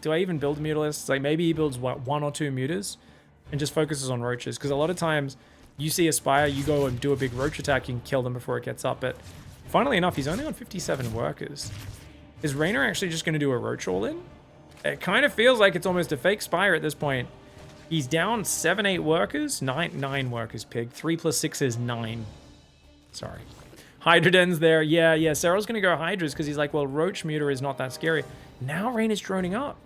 do I even build Mutalisks? Like, maybe he builds, what, 1 or 2 Mutas and just focuses on Roaches. Because a lot of times, you see a Spire, you go and do a big Roach attack, you can kill them before it gets up. But funnily enough, he's only on 57 workers. Is REYNOR actually just going to do a Roach all-in? It kind of feels like it's almost a fake Spire at this point. He's down 7, 8 workers. 9 workers, Pig. 3 plus 6 is 9. Sorry. Hydra Den's there. Yeah. SERRAL's going to go Hydras because he's like, well, Roach Muta is not that scary. Now REYNOR's droning up.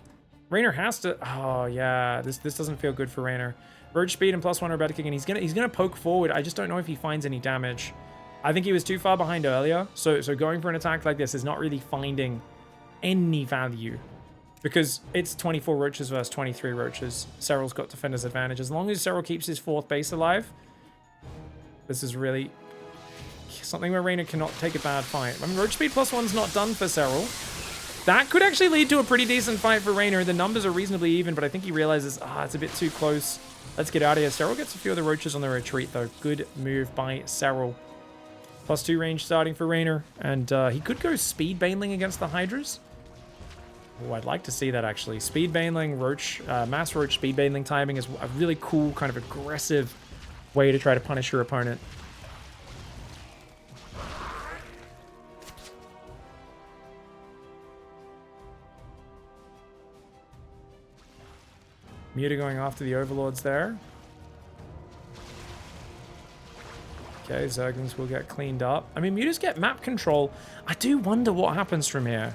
REYNOR has to... Oh, yeah. This doesn't feel good for REYNOR. Roach speed and +1 robotic kicking. He's gonna poke forward. I just don't know if he finds any damage. I think he was too far behind earlier. So going for an attack like this is not really finding any value. Because it's 24 Roaches versus 23 Roaches. SERRAL's got Defender's advantage. As long as SERRAL keeps his 4th base alive, this is really something where REYNOR cannot take a bad fight. I mean, Roach speed +1's not done for SERRAL. That could actually lead to a pretty decent fight for REYNOR. The numbers are reasonably even, but I think he realizes, it's a bit too close. Let's get out of here. SERRAL gets a few of the Roaches on the retreat, though. Good move by SERRAL. +2 range starting for REYNOR. And he could go Speed Baneling against the Hydras. Oh, I'd like to see that, actually. Speed Baneling, Roach, Mass Roach Speed Baneling timing is a really cool, kind of aggressive way to try to punish your opponent. Muta going after the Overlords there. Okay, Zerglings will get cleaned up. I mean, Mutas get map control. I do wonder what happens from here.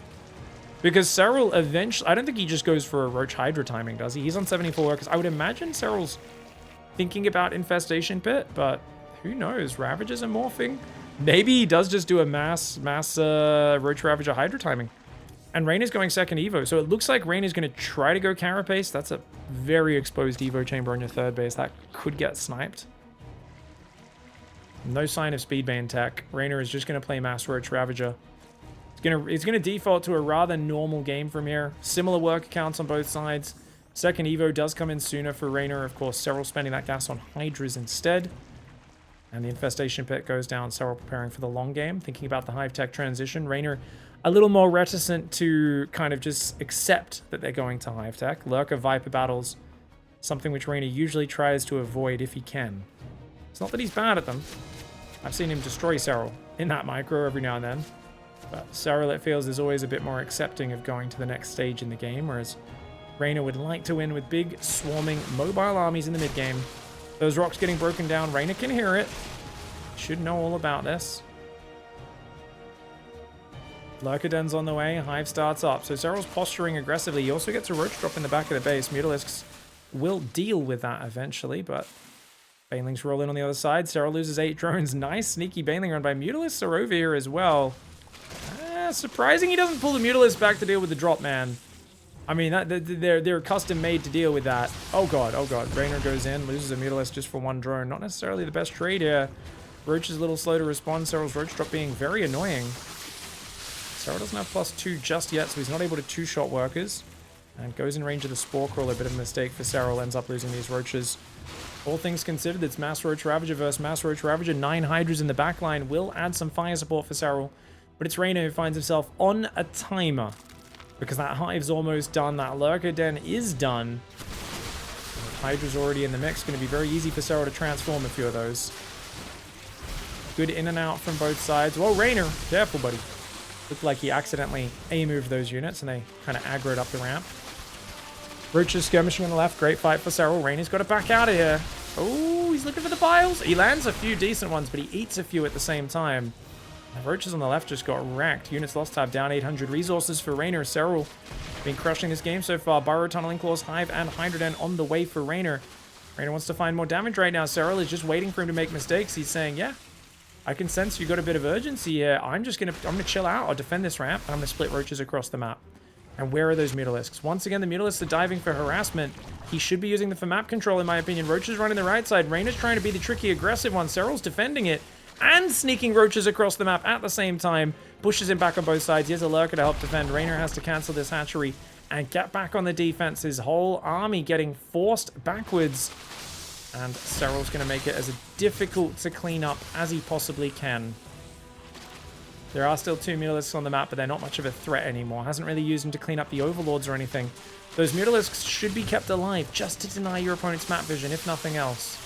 Because SERRAL eventually... I don't think he just goes for a Roach Hydra timing, does he? He's on 74 workers. I would imagine SERRAL's thinking about Infestation Pit, but who knows? Ravagers are morphing. Maybe he does just do a mass Roach Ravager Hydra timing. And REYNOR's going second Evo, so it looks like REYNOR's going to try to go Carapace. That's a very exposed Evo chamber on your 3rd base. That could get sniped. No sign of Speedbane tech. REYNOR is just going to play Mass Roach Ravager. It's going to default to a rather normal game from here. Similar work accounts on both sides. Second Evo does come in sooner for REYNOR. Of course, SERRAL spending that gas on Hydras instead. And the Infestation Pit goes down. SERRAL preparing for the long game, thinking about the Hive Tech transition. REYNOR a little more reticent to kind of just accept that they're going to Hive Tech. Lurker Viper battles, something which REYNOR usually tries to avoid if he can. It's not that he's bad at them. I've seen him destroy SERRAL in that micro every now and then. But SERRAL, it feels, is always a bit more accepting of going to the next stage in the game, whereas REYNOR would like to win with big, swarming, mobile armies in the mid-game. Those rocks getting broken down. REYNOR can hear it. Should know all about this. Lurker Den's on the way. Hive starts up. So SERRAL's posturing aggressively. He also gets a roach drop in the back of the base. Mutalisks will deal with that eventually, but Banelings roll in on the other side. SERRAL loses 8 drones. Nice sneaky Baneling run by Mutalisks are over here as well. Surprising he doesn't pull the Mutalisks back to deal with the drop, man. I mean, they're custom made to deal with that. Oh god, oh god. REYNOR goes in, loses a Mutalisk just for 1 drone. Not necessarily the best trade here. Roach is a little slow to respond. SERRAL's roach drop being very annoying. SERRAL doesn't have +2 just yet, so he's not able to 2-shot workers. And goes in range of the Spore Crawler. A bit of a mistake for SERRAL. Ends up losing these roaches. All things considered, it's Mass Roach Ravager versus Mass Roach Ravager. 9 Hydras in the backline will add some fire support for SERRAL. But it's REYNOR who finds himself on a timer. Because that Hive's almost done. That Lurker Den is done. Hydra's already in the mix. Going to be very easy for SERRAL to transform a few of those. Good in and out from both sides. Whoa, REYNOR. Careful, buddy. Looked like he accidentally A-moved those units and they kind of aggroed up the ramp. Roach is skirmishing on the left. Great fight for SERRAL. REYNOR's got to back out of here. Oh, he's looking for the biles. He lands a few decent ones, but he eats a few at the same time. Roaches on the left just got wrecked. Units lost tab down 800 resources for REYNOR. SERRAL been crushing this game so far. Burrow, Tunneling Claws, Hive, and Hydra Den on the way for REYNOR. REYNOR wants to find more damage right now. SERRAL is just waiting for him to make mistakes. He's saying, yeah, I can sense you got a bit of urgency here. I'm gonna chill out. I'll defend this ramp, and I'm gonna split roaches across the map. And where are those Mutalisks? Once again, the Mutalisks are diving for harassment. He should be using the for map control, in my opinion. Roach is running the right side. REYNOR's trying to be the tricky, aggressive one. SERRAL's defending it and sneaking roaches across the map at the same time. Pushes him back on both sides. He has a Lurker to help defend. REYNOR has to cancel this hatchery and get back on the defense. His whole army getting forced backwards. And SERRAL's going to make it as difficult to clean up as he possibly can. There are still 2 Mutalisks on the map, but they're not much of a threat anymore. Hasn't really used them to clean up the Overlords or anything. Those Mutalisks should be kept alive just to deny your opponent's map vision, if nothing else.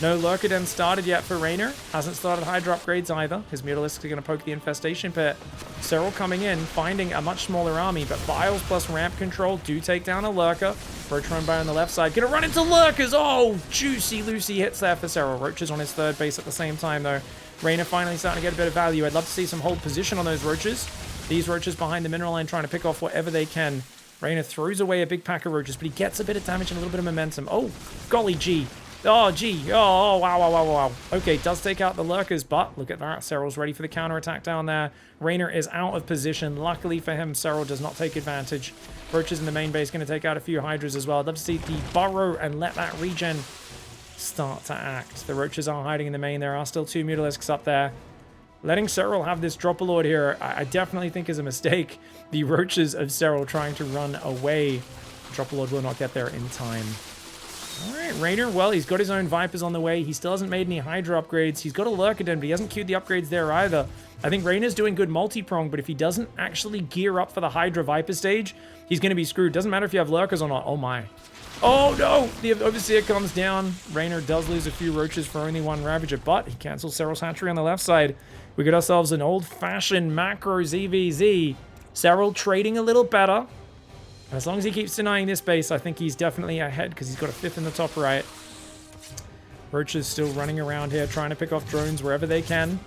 No Lurker Den started yet for REYNOR. Hasn't started Hydra upgrades either. His Mutalisks are going to poke the Infestation Pit. SERRAL coming in, finding a much smaller army, but Biles plus ramp control do take down a Lurker. Roach run by on the left side. Gonna run into Lurkers! Oh, juicy Lucy hits there for SERRAL. Roach is on his 3rd base at the same time, though. REYNOR finally starting to get a bit of value. I'd love to see some hold position on those roaches. These roaches behind the mineral line trying to pick off whatever they can. REYNOR throws away a big pack of roaches, but he gets a bit of damage and a little bit of momentum. Oh, golly gee. Oh, gee. Oh, wow, wow, wow, wow. Okay, does take out the Lurkers, but look at that. SERRAL's ready for the counterattack down there. REYNOR is out of position. Luckily for him, SERRAL does not take advantage. Roaches in the main base going to take out a few Hydras as well. I'd love to see the burrow and let that regen start to act. The roaches are hiding in the main. There are still 2 Mutalisks up there. Letting SERRAL have this Drop-a-Lord here, I definitely think is a mistake. The roaches of SERRAL trying to run away. Drop-a-Lord will not get there in time. Alright, REYNOR, well, he's got his own Vipers on the way. He still hasn't made any Hydra upgrades. He's got a Lurker Den, but he hasn't queued the upgrades there either. I think REYNOR's doing good multi-prong, but if he doesn't actually gear up for the Hydra Viper stage, he's going to be screwed. Doesn't matter if you have Lurkers or not. Oh my. Oh no! The Overseer comes down. REYNOR does lose a few roaches for only 1 Ravager, but he cancels SERRAL's hatchery on the left side. We get ourselves an old-fashioned macro ZvZ. SERRAL trading a little better. And as long as he keeps denying this base, I think he's definitely ahead because he's got a 5th in the top right. Roaches still running around here trying to pick off drones wherever they can.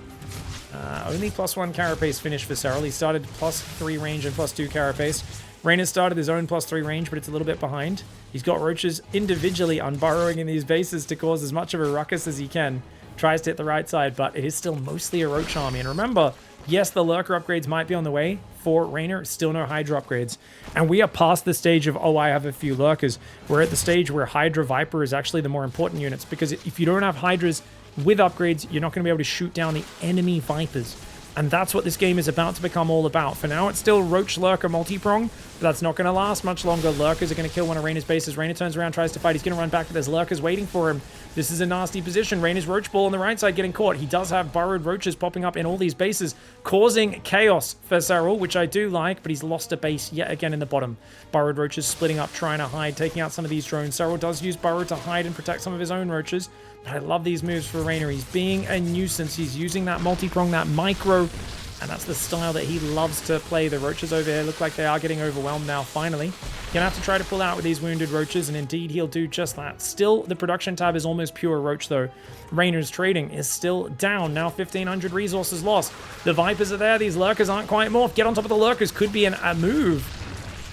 Only +1 carapace finish for SERRAL. He started +3 range and +2 carapace. REYNOR started his own +3 range, but it's a little bit behind. He's got roaches individually unburrowing in these bases to cause as much of a ruckus as he can. Tries to hit the right side, but it is still mostly a roach army. And remember, yes, the Lurker upgrades might be on the way. For REYNOR, still no Hydra upgrades. And we are past the stage of, oh, I have a few Lurkers. We're at the stage where Hydra Viper is actually the more important units, because if you don't have Hydras with upgrades, you're not going to be able to shoot down the enemy Vipers. And that's what this game is about to become all about. For now, it's still Roach Lurker multi-prong, but that's not going to last much longer. Lurkers are going to kill one of Reynor's bases. Reynor turns around, tries to fight. He's going to run back, but there's Lurkers waiting for him. This is a nasty position. Reynor's Roach Ball on the right side getting caught. He does have burrowed roaches popping up in all these bases, causing chaos for SERRAL, which I do like, but he's lost a base yet again in the bottom. Burrowed roaches splitting up, trying to hide, taking out some of these drones. SERRAL does use burrow to hide and protect some of his own roaches, but I love these moves for Reynor. He's being a nuisance. He's using that multi-prong, that micro, and that's the style that he loves to play. The roaches over here look like they are getting overwhelmed now, finally. Gonna have to try to pull out with these wounded roaches, and indeed he'll do just that. Still, the production tab is almost pure roach, though. Reynor's trading is still down. Now 1,500 resources lost. The Vipers are there. These Lurkers aren't quite morphed. Get on top of the Lurkers could be a move.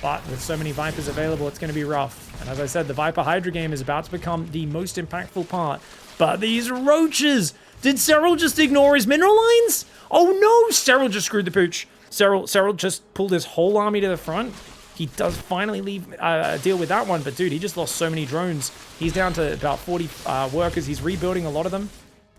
But with so many Vipers available, it's going to be rough. And as I said, the Viper Hydra game is about to become the most impactful part. But these roaches! Did SERRAL just ignore his mineral lines? Oh no! SERRAL just screwed the pooch. SERRAL just pulled his whole army to the front. He does finally deal with that one, but dude, he just lost so many drones. He's down to about 40 workers. He's rebuilding a lot of them.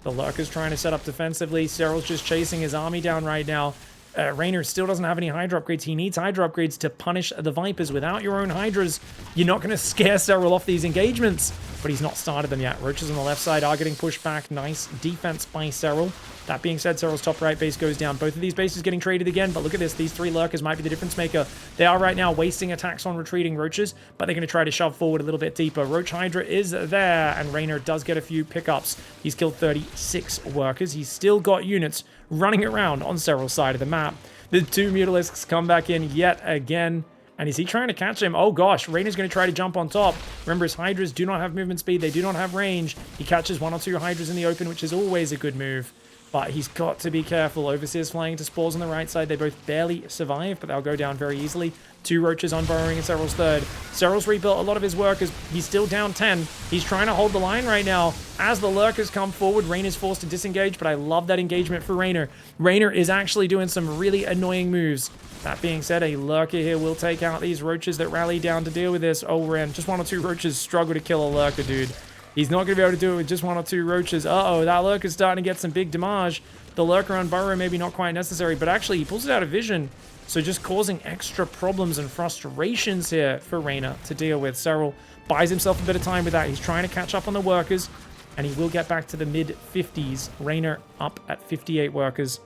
The Lurker's trying to set up defensively. SERRAL's just chasing his army down right now. Reynor still doesn't have any Hydra upgrades. He needs Hydra upgrades to punish the Vipers. Without your own Hydras, you're not going to scare SERRAL off these engagements. But he's not started them yet. Roaches on the left side are getting pushed back. Nice defense by SERRAL. That being said, SERRAL's top right base goes down. Both of these bases getting traded again, but look at this. These three Lurkers might be the difference maker. They are right now wasting attacks on retreating Roaches, but they're going to try to shove forward a little bit deeper. Roach Hydra is there, and Reynor does get a few pickups. He's killed 36 workers. He's still got units running around on SERRAL's side of the map. The two Mutalisks come back in yet again. And is he trying to catch him? Oh gosh, Reynor's going to try to jump on top. Remember, his Hydras do not have movement speed. They do not have range. He catches one or two Hydras in the open, which is always a good move. But he's got to be careful. Overseer's flying to spores on the right side. They both barely survive, but they'll go down very easily. Two Roaches on burrowing in SERRAL's third. SERRAL's rebuilt a lot of his workers. He's still down 10. He's trying to hold the line right now. As the Lurkers come forward, Reynor's forced to disengage, but I love that engagement for Reynor. Reynor is actually doing some really annoying moves. That being said, a Lurker here will take out these Roaches that rally down to deal with this. Oh, Ren, just one or two Roaches struggle to kill a Lurker, dude. He's not going to be able to do it with just one or two Roaches. Uh-oh, that Lurker's starting to get some big damage. The Lurker on burrow maybe not quite necessary, but actually he pulls it out of vision. So just causing extra problems and frustrations here for Reynor to deal with. SERRAL buys himself a bit of time with that. He's trying to catch up on the workers, and he will get back to the mid-50s. Reynor up at 58 workers.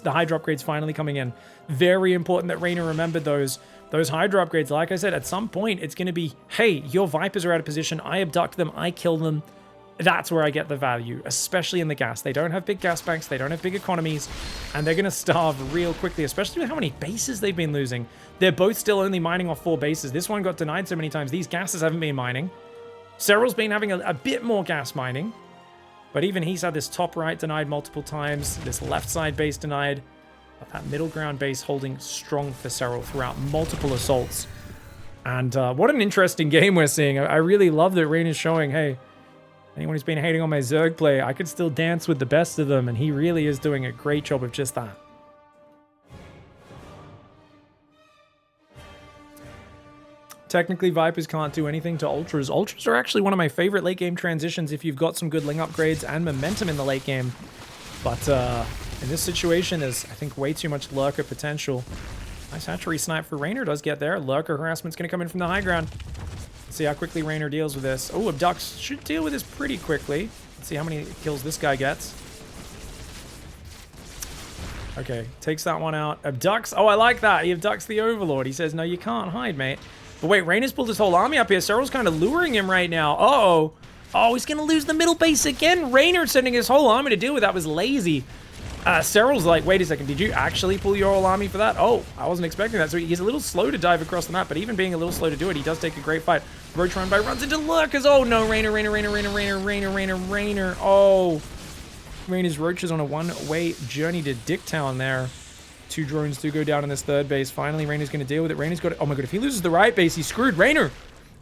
The Hydra upgrades finally coming in. Very important that Reynor remembered those Hydra upgrades. Like I said, at some point, it's going to be, hey, your Vipers are out of position. I abduct them. I kill them. That's where I get the value, especially in the gas. They don't have big gas banks. They don't have big economies, and they're going to starve real quickly, especially with how many bases they've been losing. They're both still only mining off 4 bases. This one got denied so many times. These gases haven't been mining. SERRAL's been having a bit more gas mining, but even he's had this top right denied multiple times, this left side base denied, but that middle ground base holding strong for SERRAL throughout multiple assaults. And what an interesting game we're seeing. I really love that Reynor's showing, hey, anyone who's been hating on my Zerg play, I could still dance with the best of them, and he really is doing a great job of just that. Technically, Vipers can't do anything to Ultras. Ultras are actually one of my favorite late game transitions if you've got some good Ling upgrades and momentum in the late game. But in this situation, there's, I think, way too much Lurker potential. Nice hatchery snipe for Reynor does get there. Lurker harassment's going to come in from the high ground. Let's see how quickly Reynor deals with this. Oh, Abducts should deal with this pretty quickly. Let's see how many kills this guy gets. Okay, takes that one out. Abducts. Oh, I like that. He abducts the Overlord. He says, no, you can't hide, mate. But wait, Reynor's pulled his whole army up here. SERRAL's kind of luring him right now. Uh-oh. Oh, he's going to lose the middle base again. Reynor sending his whole army to deal with that was lazy. SERRAL's like, wait a second, did you actually pull your whole army for that? Oh, I wasn't expecting that. So he's a little slow to dive across the map, but even being a little slow to do it, he does take a great fight. Roach run by runs into Lurkers. Oh no, Reynor. Oh. Reynor's Roach is on a one-way journey to Dicktown there. 2 drones do go down in this third base. Finally, Reynor's going to deal with it. Reynor's got it. Oh my god, if he loses the right base, he's screwed. Reynor.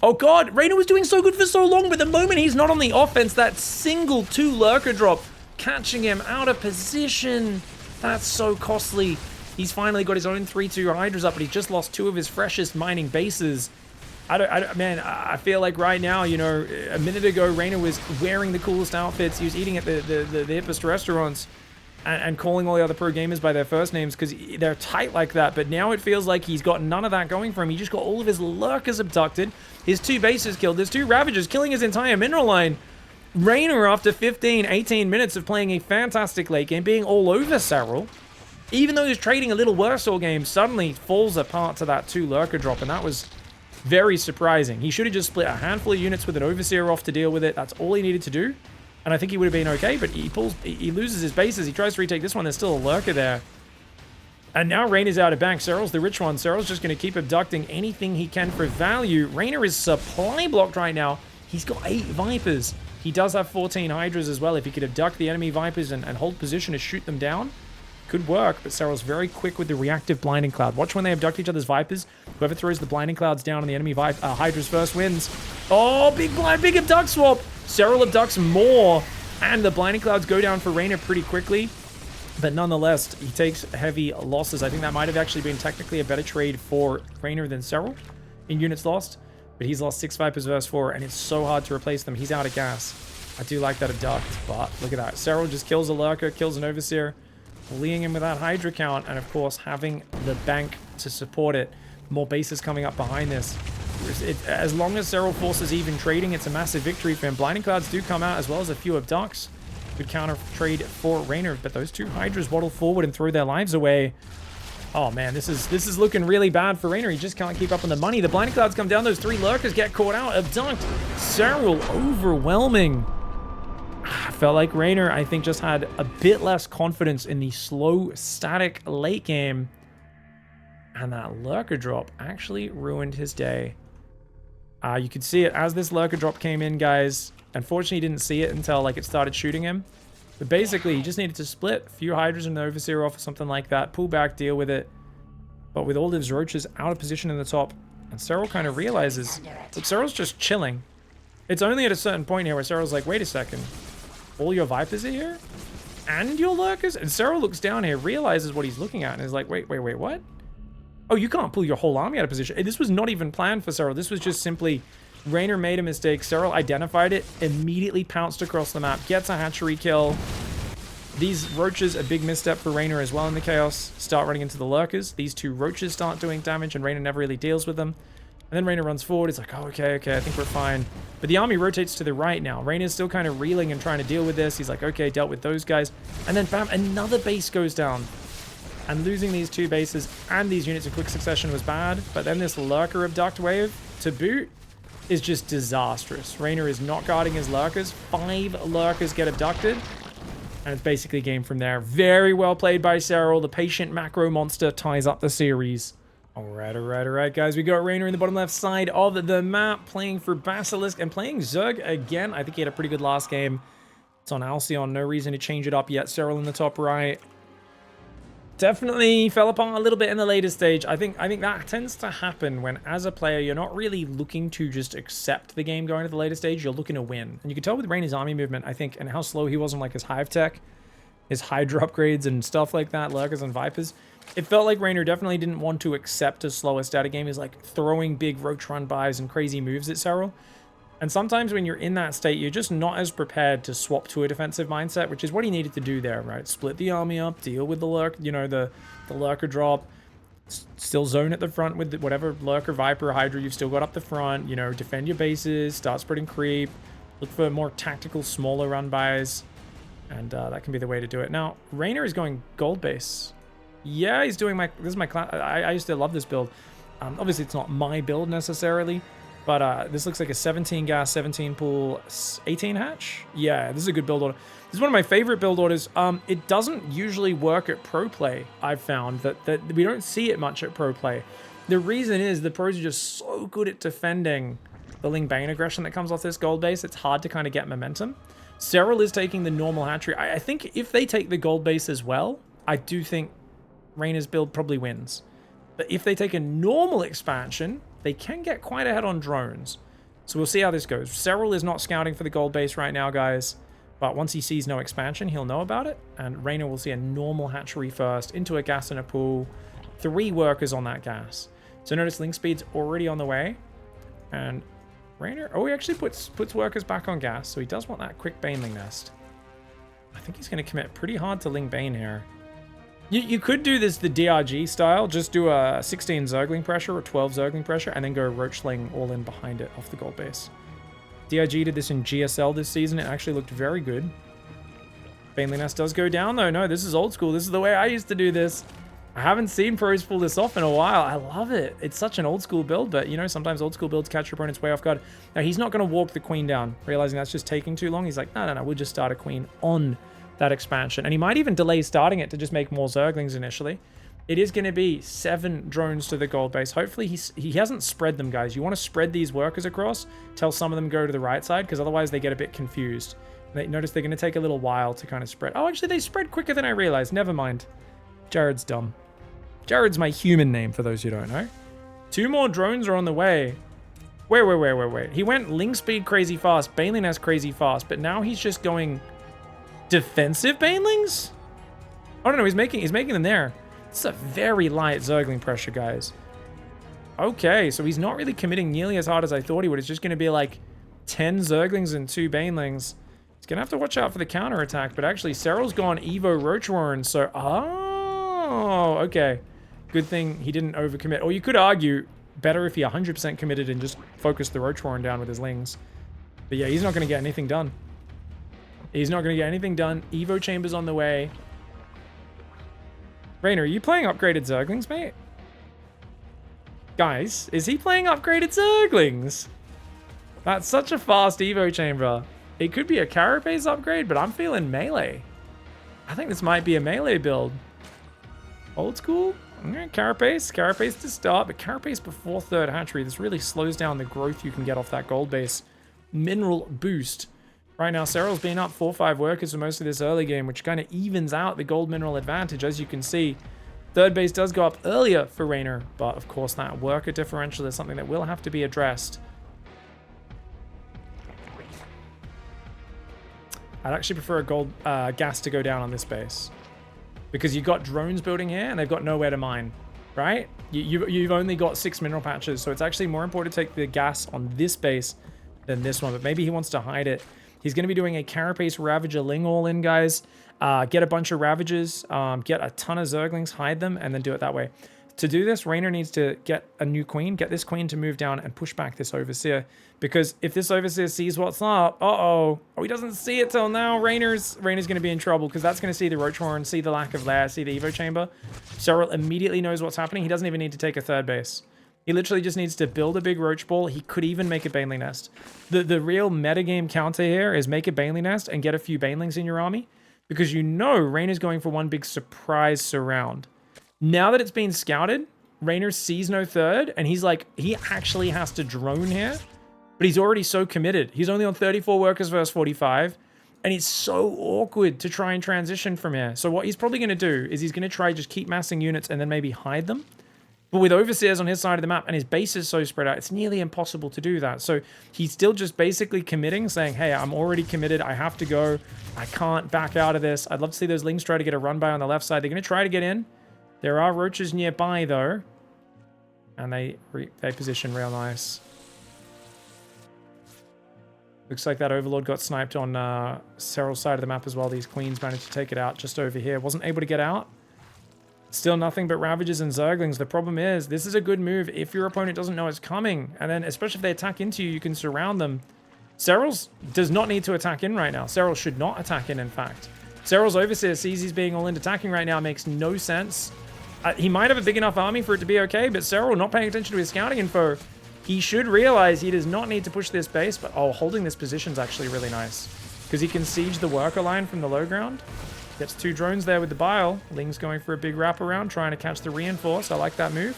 Oh god, Reynor was doing so good for so long, but the moment he's not on the offense, that single 2 Lurker drop, catching him out of position. That's so costly. He's finally got his own 3-2 Hydras up, but he just lost 2 of his freshest mining bases. Man, I feel like right now, you know, a minute ago, Reynor was wearing the coolest outfits. He was eating at the hippest restaurants. and calling all the other pro gamers by their first names because they're tight like that. But now it feels like he's got none of that going for him. He just got all of his lurkers abducted, his 2 bases killed, his 2 Ravagers, killing his entire mineral line. REYNOR, after 15, 18 minutes of playing a fantastic late game, being all over SERRAL, even though he's trading a little worse all game, suddenly falls apart to that 2 lurker drop, and that was very surprising. He should have just split a handful of units with an Overseer off to deal with it. That's all he needed to do. And I think he would have been okay, but he loses his bases. He tries to retake this one. There's still a lurker there. And now REYNOR's out of bank. SERRAL's the rich one. SERRAL's just going to keep abducting anything he can for value. REYNOR is supply blocked right now. He's got 8 Vipers. He does have 14 Hydras as well. If he could abduct the enemy Vipers and hold position to shoot them down, could work. But SERRAL's very quick with the reactive Blinding Cloud. Watch when they abduct each other's Vipers. Whoever throws the Blinding Clouds down on the enemy Hydras first wins. Oh, big abduct swap. SERRAL abducts more, and the Blinding Clouds go down for REYNOR pretty quickly. But nonetheless, he takes heavy losses. I think that might have actually been technically a better trade for REYNOR than SERRAL in units lost. But he's lost 6 Vipers versus 4, and it's so hard to replace them. He's out of gas. I do like that abduct, but look at that. SERRAL just kills a lurker, kills an Overseer, leading him with that Hydra count, and of course, having the bank to support it. More bases coming up behind this. As long as SERRAL forces even trading, it's a massive victory for him. Blinding Clouds do come out, as well as a few abducts. Good counter trade for REYNOR, but those 2 Hydras waddle forward and throw their lives away. Oh man, this is looking really bad for REYNOR. He just can't keep up on the money. The Blinding Clouds come down, those 3 lurkers get caught out, abduct. SERRAL overwhelming. I felt like REYNOR, I think, just had a bit less confidence in the slow, static late game. And that lurker drop actually ruined his day. You could see it as this lurker drop came in, guys. Unfortunately, he didn't see it until like it started shooting him. But basically, he just needed to split a few Hydras and an Overseer off or something like that. Pull back, deal with it. But with all his roaches out of position in the top, and SERRAL kind of realizes, look, SERRAL's just chilling. It's only at a certain point here where SERRAL's like, wait a second. All your Vipers are here? And your lurkers? And SERRAL looks down here, realizes what he's looking at, and is like, wait, what? Oh, you can't pull your whole army out of position. This was not even planned for SERRAL. This was just simply REYNOR made a mistake. SERRAL identified it, immediately pounced across the map, gets a hatchery kill. These roaches, a big misstep for REYNOR as well in the chaos, start running into the lurkers. These 2 roaches start doing damage, and REYNOR never really deals with them. And then REYNOR runs forward. It's like, oh, okay, I think we're fine. But the army rotates to the right now. REYNOR's still kind of reeling and trying to deal with this. He's like, okay, dealt with those guys. And then bam, another base goes down. And losing these 2 bases and these units in quick succession was bad. But then this lurker abduct wave to boot is just disastrous. REYNOR is not guarding his lurkers. 5 lurkers get abducted. And it's basically game from there. Very well played by SERRAL. The patient macro monster ties up the series. All right, guys. We got REYNOR in the bottom left side of the map, playing for Basilisk and playing Zerg again. I think he had a pretty good last game. It's on Alcyon. No reason to change it up yet. SERRAL in the top right. Definitely fell apart a little bit in the later stage. I think that tends to happen when, as a player, you're not really looking to just accept the game going to the later stage. You're looking to win. And you can tell with REYNOR's army movement, I think, and how slow he was on like his Hive tech, his Hydra upgrades and stuff like that, Lurkers and Vipers. It felt like REYNOR definitely didn't want to accept a slower static game. He's like throwing big roach run bys and crazy moves at SERRAL. And sometimes when you're in that state, you're just not as prepared to swap to a defensive mindset, which is what he needed to do there, right? Split the army up, deal with the the lurker drop, still zone at the front with whatever lurker, Viper, Hydra you've still got up the front, defend your bases, start spreading creep, look for more tactical, smaller run bys, and that can be the way to do it. Now, REYNOR is going gold base. Yeah, he's doing this is my class. I used to love this build. Obviously, it's not my build necessarily. But this looks like a 17 gas, 17 pool, 18 hatch. Yeah, this is a good build order. This is one of my favorite build orders. It doesn't usually work at pro play. I've found that we don't see it much at pro play. The reason is the pros are just so good at defending the Ling Bane aggression that comes off this gold base. It's hard to kind of get momentum. SERRAL is taking the normal hatchery. I think if they take the gold base as well, I do think REYNOR's build probably wins. But if they take a normal expansion, they can get quite ahead on drones. So we'll see how this goes. SERRAL is not scouting for the gold base right now, guys. But once he sees no expansion, he'll know about it. And REYNOR will see a normal hatchery first, into a gas and a pool. 3 workers on that gas. So notice link speed's already on the way. And REYNOR, oh, he actually puts workers back on gas. So he does want that quick baneling nest. I think he's going to commit pretty hard to Ling Bane here. You could do this the DRG style. Just do a 16 Zergling pressure or 12 Zergling pressure and then go Roachling all in behind it off the gold base. DRG did this in GSL this season. It actually looked very good. Baneling Nest does go down though. No, this is old school. This is the way I used to do this. I haven't seen pros pull this off in a while. I love it. It's such an old school build, but you know, sometimes old school builds catch your opponent's way off guard. Now, he's not going to walk the queen down, realizing that's just taking too long. He's like, no, we'll just start a queen on that expansion. And he might even delay starting it to just make more Zerglings initially. It is going to be 7 drones to the gold base. Hopefully he hasn't spread them, guys. You want to spread these workers across, tell some of them go to the right side, because otherwise they get a bit confused. Notice they're going to take a little while to kind of spread. Oh, actually they spread quicker than I realized. Never mind. Jared's dumb. Jared's my human name, for those who don't know. 2 more drones are on the way. Wait. He went Ling speed crazy fast, Baneling Nest crazy fast, but now he's just going defensive Banelings? Oh, no, he's making them there. It's a very light Zergling pressure, guys. Okay, so he's not really committing nearly as hard as I thought he would. It's just going to be like 10 Zerglings and 2 Banelings. He's going to have to watch out for the counterattack, but actually, SERRAL's gone Evo Roach Warren, so... Oh, okay. Good thing he didn't overcommit. Or you could argue, better if he 100% committed and just focused the Roach Warren down with his Lings. But yeah, he's not going to get anything done. He's not going to get anything done. Evo Chamber's on the way. Reynor, are you playing upgraded Zerglings, mate? Guys, is he playing upgraded Zerglings? That's such a fast Evo Chamber. It could be a Carapace upgrade, but I'm feeling melee. I think this might be a melee build. Old school? Carapace to start, but Carapace before 3rd hatchery. This really slows down the growth you can get off that gold base mineral boost. Right now, SERRAL's been up 4-5 workers for most of this early game, which kind of evens out the gold mineral advantage. As you can see, 3rd base does go up earlier for Reynor, but of course that worker differential is something that will have to be addressed. I'd actually prefer a gold gas to go down on this base, because you've got drones building here and they've got nowhere to mine, right? You've only got 6 mineral patches, so it's actually more important to take the gas on this base than this one, but maybe he wants to hide it. He's going to be doing a Carapace Ravager Ling all in, guys. Get a bunch of Ravagers, get a ton of Zerglings, hide them, and then do it that way. To do this, Reynor needs to get a new queen, get this queen to move down and push back this Overseer. Because if this Overseer sees what's up, oh, he doesn't see it till now, Reynor's going to be in trouble, because that's going to see the Roach Warren, see the lack of lair, see the Evo Chamber. SERRAL immediately knows what's happening. He doesn't even need to take a 3rd base. He literally just needs to build a big Roach Ball. He could even make a Baneling Nest. The real metagame counter here is make a Baneling Nest and get a few Banelings in your army, because you know Reynor's going for one big surprise surround. Now that it's been scouted, Reynor sees no 3rd, and he's like, he actually has to drone here, but he's already so committed. He's only on 34 workers versus 45, and it's so awkward to try and transition from here. So what he's probably going to do is he's going to try just keep massing units and then maybe hide them. But with Overseers on his side of the map and his base is so spread out, it's nearly impossible to do that. So he's still just basically committing, saying, hey, I'm already committed. I have to go. I can't back out of this. I'd love to see those Lings try to get a run by on the left side. They're going to try to get in. There are roaches nearby, though. And they position real nice. Looks like that Overlord got sniped on SERRAL's side of the map as well. These queens managed to take it out just over here. Wasn't able to get out. Still nothing but Ravagers and Zerglings. The problem is, this is a good move if your opponent doesn't know it's coming. And then, especially if they attack into you, you can surround them. SERRAL's does not need to attack in right now. SERRAL should not attack in fact. SERRAL's Overseer sees he's being all in attacking right now. Makes no sense. He might have a big enough army for it to be okay, but SERRAL not paying attention to his scouting info. He should realize he does not need to push this base, but holding this position is actually really nice, because he can siege the worker line from the low ground. Gets 2 drones there with the Bile. Ling's going for a big wraparound, trying to catch the reinforce. I like that move.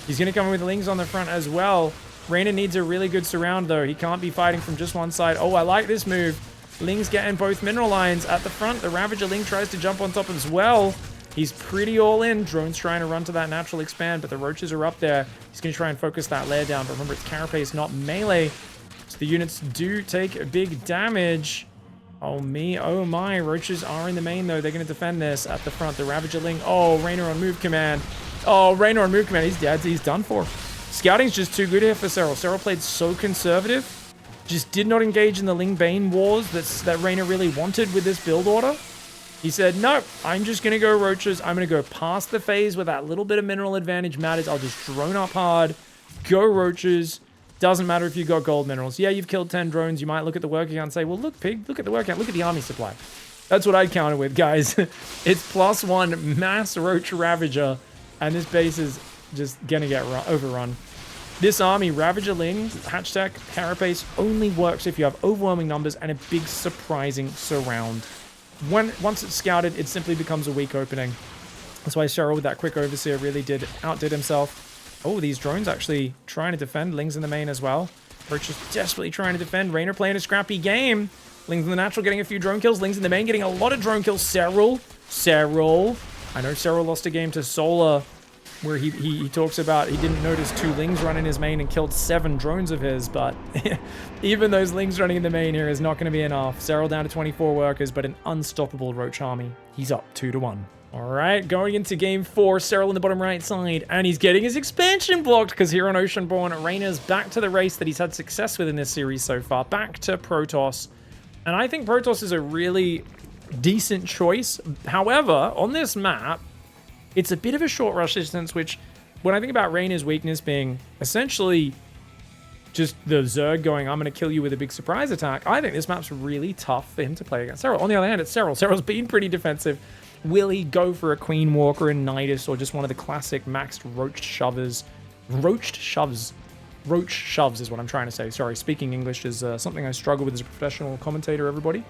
He's going to come in with the Lings on the front as well. Reynor needs a really good surround, though. He can't be fighting from just one side. Oh, I like this move. Ling's getting both mineral lines at the front. The Ravager Ling tries to jump on top as well. He's pretty all in. Drone's trying to run to that natural expand, but the roaches are up there. He's going to try and focus that lair down, but remember, it's Carapace, not melee. So the units do take big damage. Oh me, oh my. Roaches are in the main, though. They're going to defend this at the front. The Ravager Ling. Oh, Reynor on move command. Oh, Reynor on move command. He's dead. He's done for. Scouting's just too good here for SERRAL. SERRAL played so conservative. Just did not engage in the Ling Bane wars that Reynor really wanted with this build order. He said, nope, I'm just going to go roaches. I'm going to go past the phase where that little bit of mineral advantage matters. I'll just drone up hard, go roaches. Doesn't matter if you got gold minerals. Yeah, you've killed 10 drones. You might look at the work account and say, well, look, Pig, look at the work account. Look at the army supply. That's what I'd counter with, guys. It's +1 mass roach ravager, and this base is just going to get overrun. This army, Ravager Lings, Hatch Tech, Carapace, only works if you have overwhelming numbers and a big surprising surround. Once it's scouted, it simply becomes a weak opening. That's why SERRAL with that quick overseer really outdid himself. Oh, these drones actually trying to defend. Lings in the main as well. Roach is desperately trying to defend. REYNOR playing a scrappy game. Lings in the natural getting a few drone kills. Lings in the main getting a lot of drone kills. SERRAL. I know SERRAL lost a game to Solar where he talks about he didn't notice 2 Lings run in his main and killed 7 drones of his, but even those Lings running in the main here is not going to be enough. SERRAL down to 24 workers, but an unstoppable Roach army. He's up 2-1. All right, going into game 4, SERRAL in the bottom right side, and he's getting his expansion blocked because here on Oceanborn, REYNOR's back to the race that he's had success with in this series so far, back to Protoss. And I think Protoss is a really decent choice. However, on this map, it's a bit of a short rush distance, which when I think about REYNOR's weakness being essentially just the Zerg going, I'm going to kill you with a big surprise attack, I think this map's really tough for him to play against SERRAL. On the other hand, it's SERRAL. SERRAL's been pretty defensive. Will he go for a Queen Walker and Nidus or just one of the classic maxed roached shovers? Roached shoves. Roach shoves is what I'm trying to say. Sorry, speaking English is something I struggle with as a professional commentator, everybody.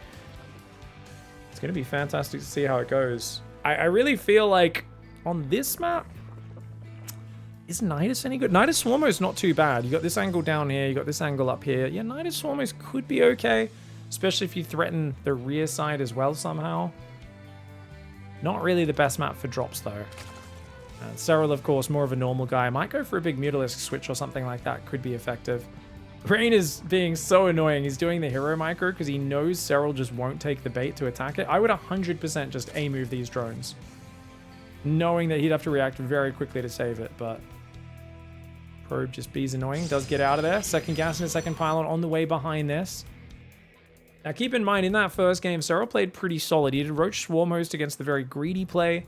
It's going to be fantastic to see how it goes. I really feel like on this map, is Nidus any good? Nidus Swarmo is not too bad. You got this angle down here, you got this angle up here. Yeah, Nidus Swarmos could be okay, especially if you threaten the rear side as well somehow. Not really the best map for drops, though. SERRAL, of course, more of a normal guy. Might go for a big Mutalisk switch or something like that. Could be effective. Rain is being so annoying. He's doing the hero micro because he knows SERRAL just won't take the bait to attack it. I would 100% just A-move these drones, knowing that he'd have to react very quickly to save it, but Probe just B's annoying. Does get out of there. Second gas and a second pylon on the way behind this. Now, keep in mind, in that first game, SERRAL played pretty solid. He did Roach Swarm host against the very greedy play.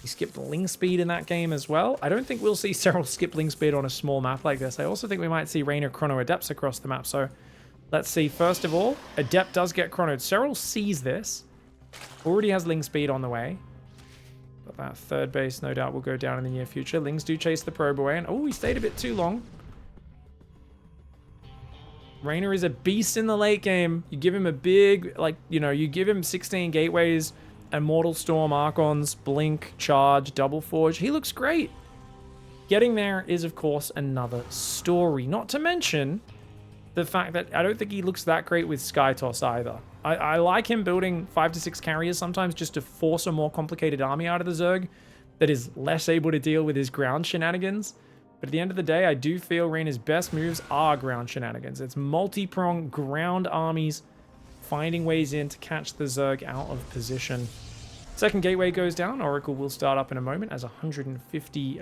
He skipped Ling Speed in that game as well. I don't think we'll see SERRAL skip Ling Speed on a small map like this. I also think we might see REYNOR Chrono Adepts across the map. So, let's see. First of all, Adept does get chronoed. SERRAL sees this. Already has Ling Speed on the way. But that third base, no doubt, will go down in the near future. Lings do chase the probe away. And, oh, he stayed a bit too long. REYNOR is a beast in the late game. You give him a big, like, you know, you give him 16 gateways, Immortal Storm, Archons, Blink, Charge, Double Forge. He looks great. Getting there is, of course, another story. Not to mention the fact that I don't think he looks that great with Skytoss either. I like him building 5 to 6 carriers sometimes just to force a more complicated army out of the Zerg that is less able to deal with his ground shenanigans. But at the end of the day, I do feel REYNOR's best moves are ground shenanigans. It's multi-pronged ground armies finding ways in to catch the Zerg out of position. Second gateway goes down. Oracle will start up in a moment as 150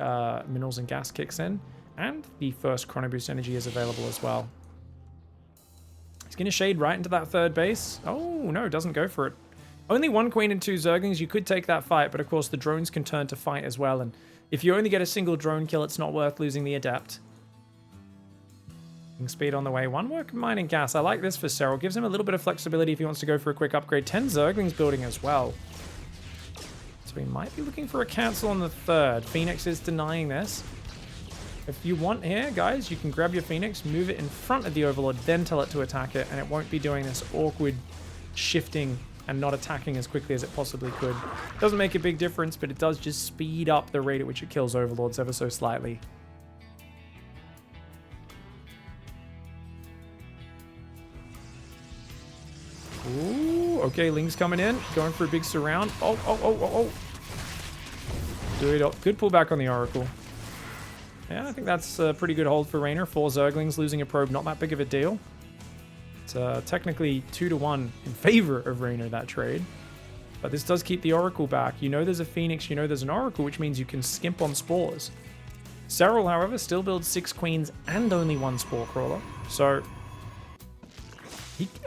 minerals and gas kicks in. And the first Chrono Boost energy is available as well. He's going to shade right into that third base. Oh, no, doesn't go for it. Only 1 queen and 2 Zerglings. You could take that fight, but of course the drones can turn to fight as well. And if you only get a single drone kill, it's not worth losing the Adept. Speed on the way. 1 work mining gas. I like this for SERRAL. Gives him a little bit of flexibility if he wants to go for a quick upgrade. 10 Zerglings building as well. So he might be looking for a cancel on the third. Phoenix is denying this. If you want here, guys, you can grab your Phoenix, move it in front of the Overlord, then tell it to attack it, and it won't be doing this awkward shifting and not attacking as quickly as it possibly could. Doesn't make a big difference, but it does just speed up the rate at which it kills Overlords ever so slightly. Ooh, okay, Ling's coming in, going for a big surround. Oh. Good pullback on the Oracle. Yeah, I think that's a pretty good hold for REYNOR. 4 Zerglings, losing a probe, not that big of a deal. It's technically 2-1 in favor of REYNOR, that trade. But this does keep the Oracle back. You know there's a Phoenix, you know there's an Oracle, which means you can skimp on Spores. SERRAL, however, still builds 6 Queens and only 1 Spore Crawler. So,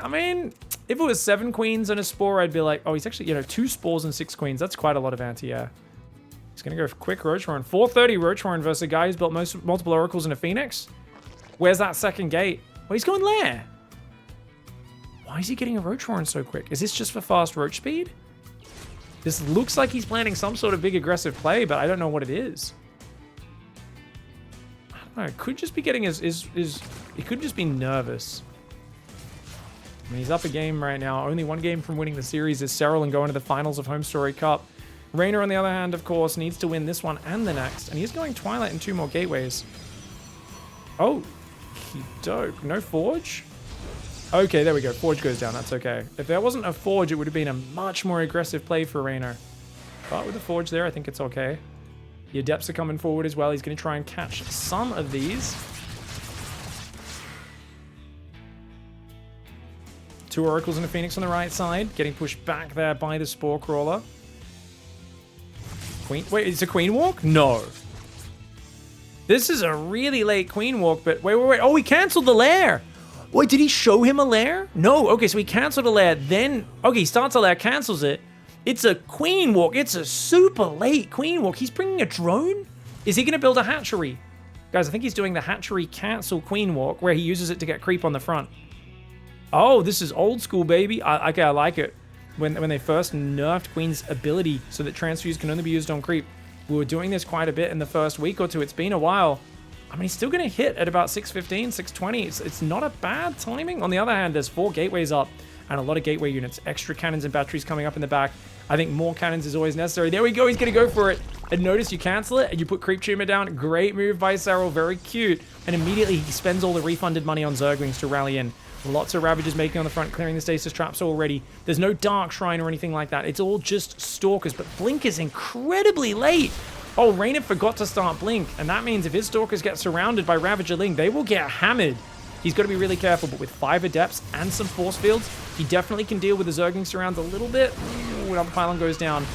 I mean, If it was 7 queens and a spore, I'd be like, oh, he's actually, 2 spores and 6 queens. That's quite a lot of anti-air. He's going to go for quick Roach Warren. 430 Roach Warren versus a guy who's built multiple oracles and a phoenix. Where's that second gate? Well, he's going lair. Why is he getting a Roach Warren so quick? Is this just for fast roach speed? This looks like he's planning some sort of big aggressive play, but I don't know what it is. I don't know. It could just be getting he could just be nervous. I mean, he's up a game right now. Only 1 game from winning the series is SERRAL and going to the finals of HomeStory Cup. REYNOR, on the other hand, of course, needs to win this one and the next. And he's going Twilight and 2 more gateways. Oh, he dope. No Forge? Okay, there we go. Forge goes down. That's okay. If there wasn't a Forge, it would have been a much more aggressive play for REYNOR. But with the Forge there, I think it's okay. The Adepts are coming forward as well. He's going to try and catch some of these. 2 Oracles and a Phoenix on the right side. Getting pushed back there by the Spore Crawler. Queen. Wait, it's a Queen Walk? No. This is a really late Queen Walk, but wait. Oh, he canceled the lair. Wait, did he show him a lair? No. Okay, so he canceled a lair. Then, okay, he starts a lair, cancels it. It's a Queen Walk. It's a super late Queen Walk. He's bringing a drone? Is he going to build a hatchery? Guys, I think he's doing the hatchery cancel Queen Walk where he uses it to get creep on the front. Oh, this is old school, baby. Okay, I like it. When they first nerfed Queen's ability so that transfuse can only be used on creep. We were doing this quite a bit in the first week or two. It's been a while. I mean, he's still going to hit at about 615, 620. It's not a bad timing. On the other hand, there's 4 gateways up and a lot of gateway units. Extra cannons and batteries coming up in the back. I think more cannons is always necessary. There we go. He's going to go for it. And notice you cancel it and you put Creep Tumor down. Great move by SERRAL. Very cute. And immediately he spends all the refunded money on Zerglings to rally in. Lots of Ravagers making on the front, clearing the stasis traps already. There's no Dark Shrine or anything like that. It's all just Stalkers, but Blink is incredibly late. Oh, REYNOR forgot to start Blink, and that means if his Stalkers get surrounded by Ravager Ling, they will get hammered. He's got to be really careful, but with 5 Adepts and some Force Fields, he definitely can deal with the Zergling surrounds a little bit. Ooh, another pylon goes down.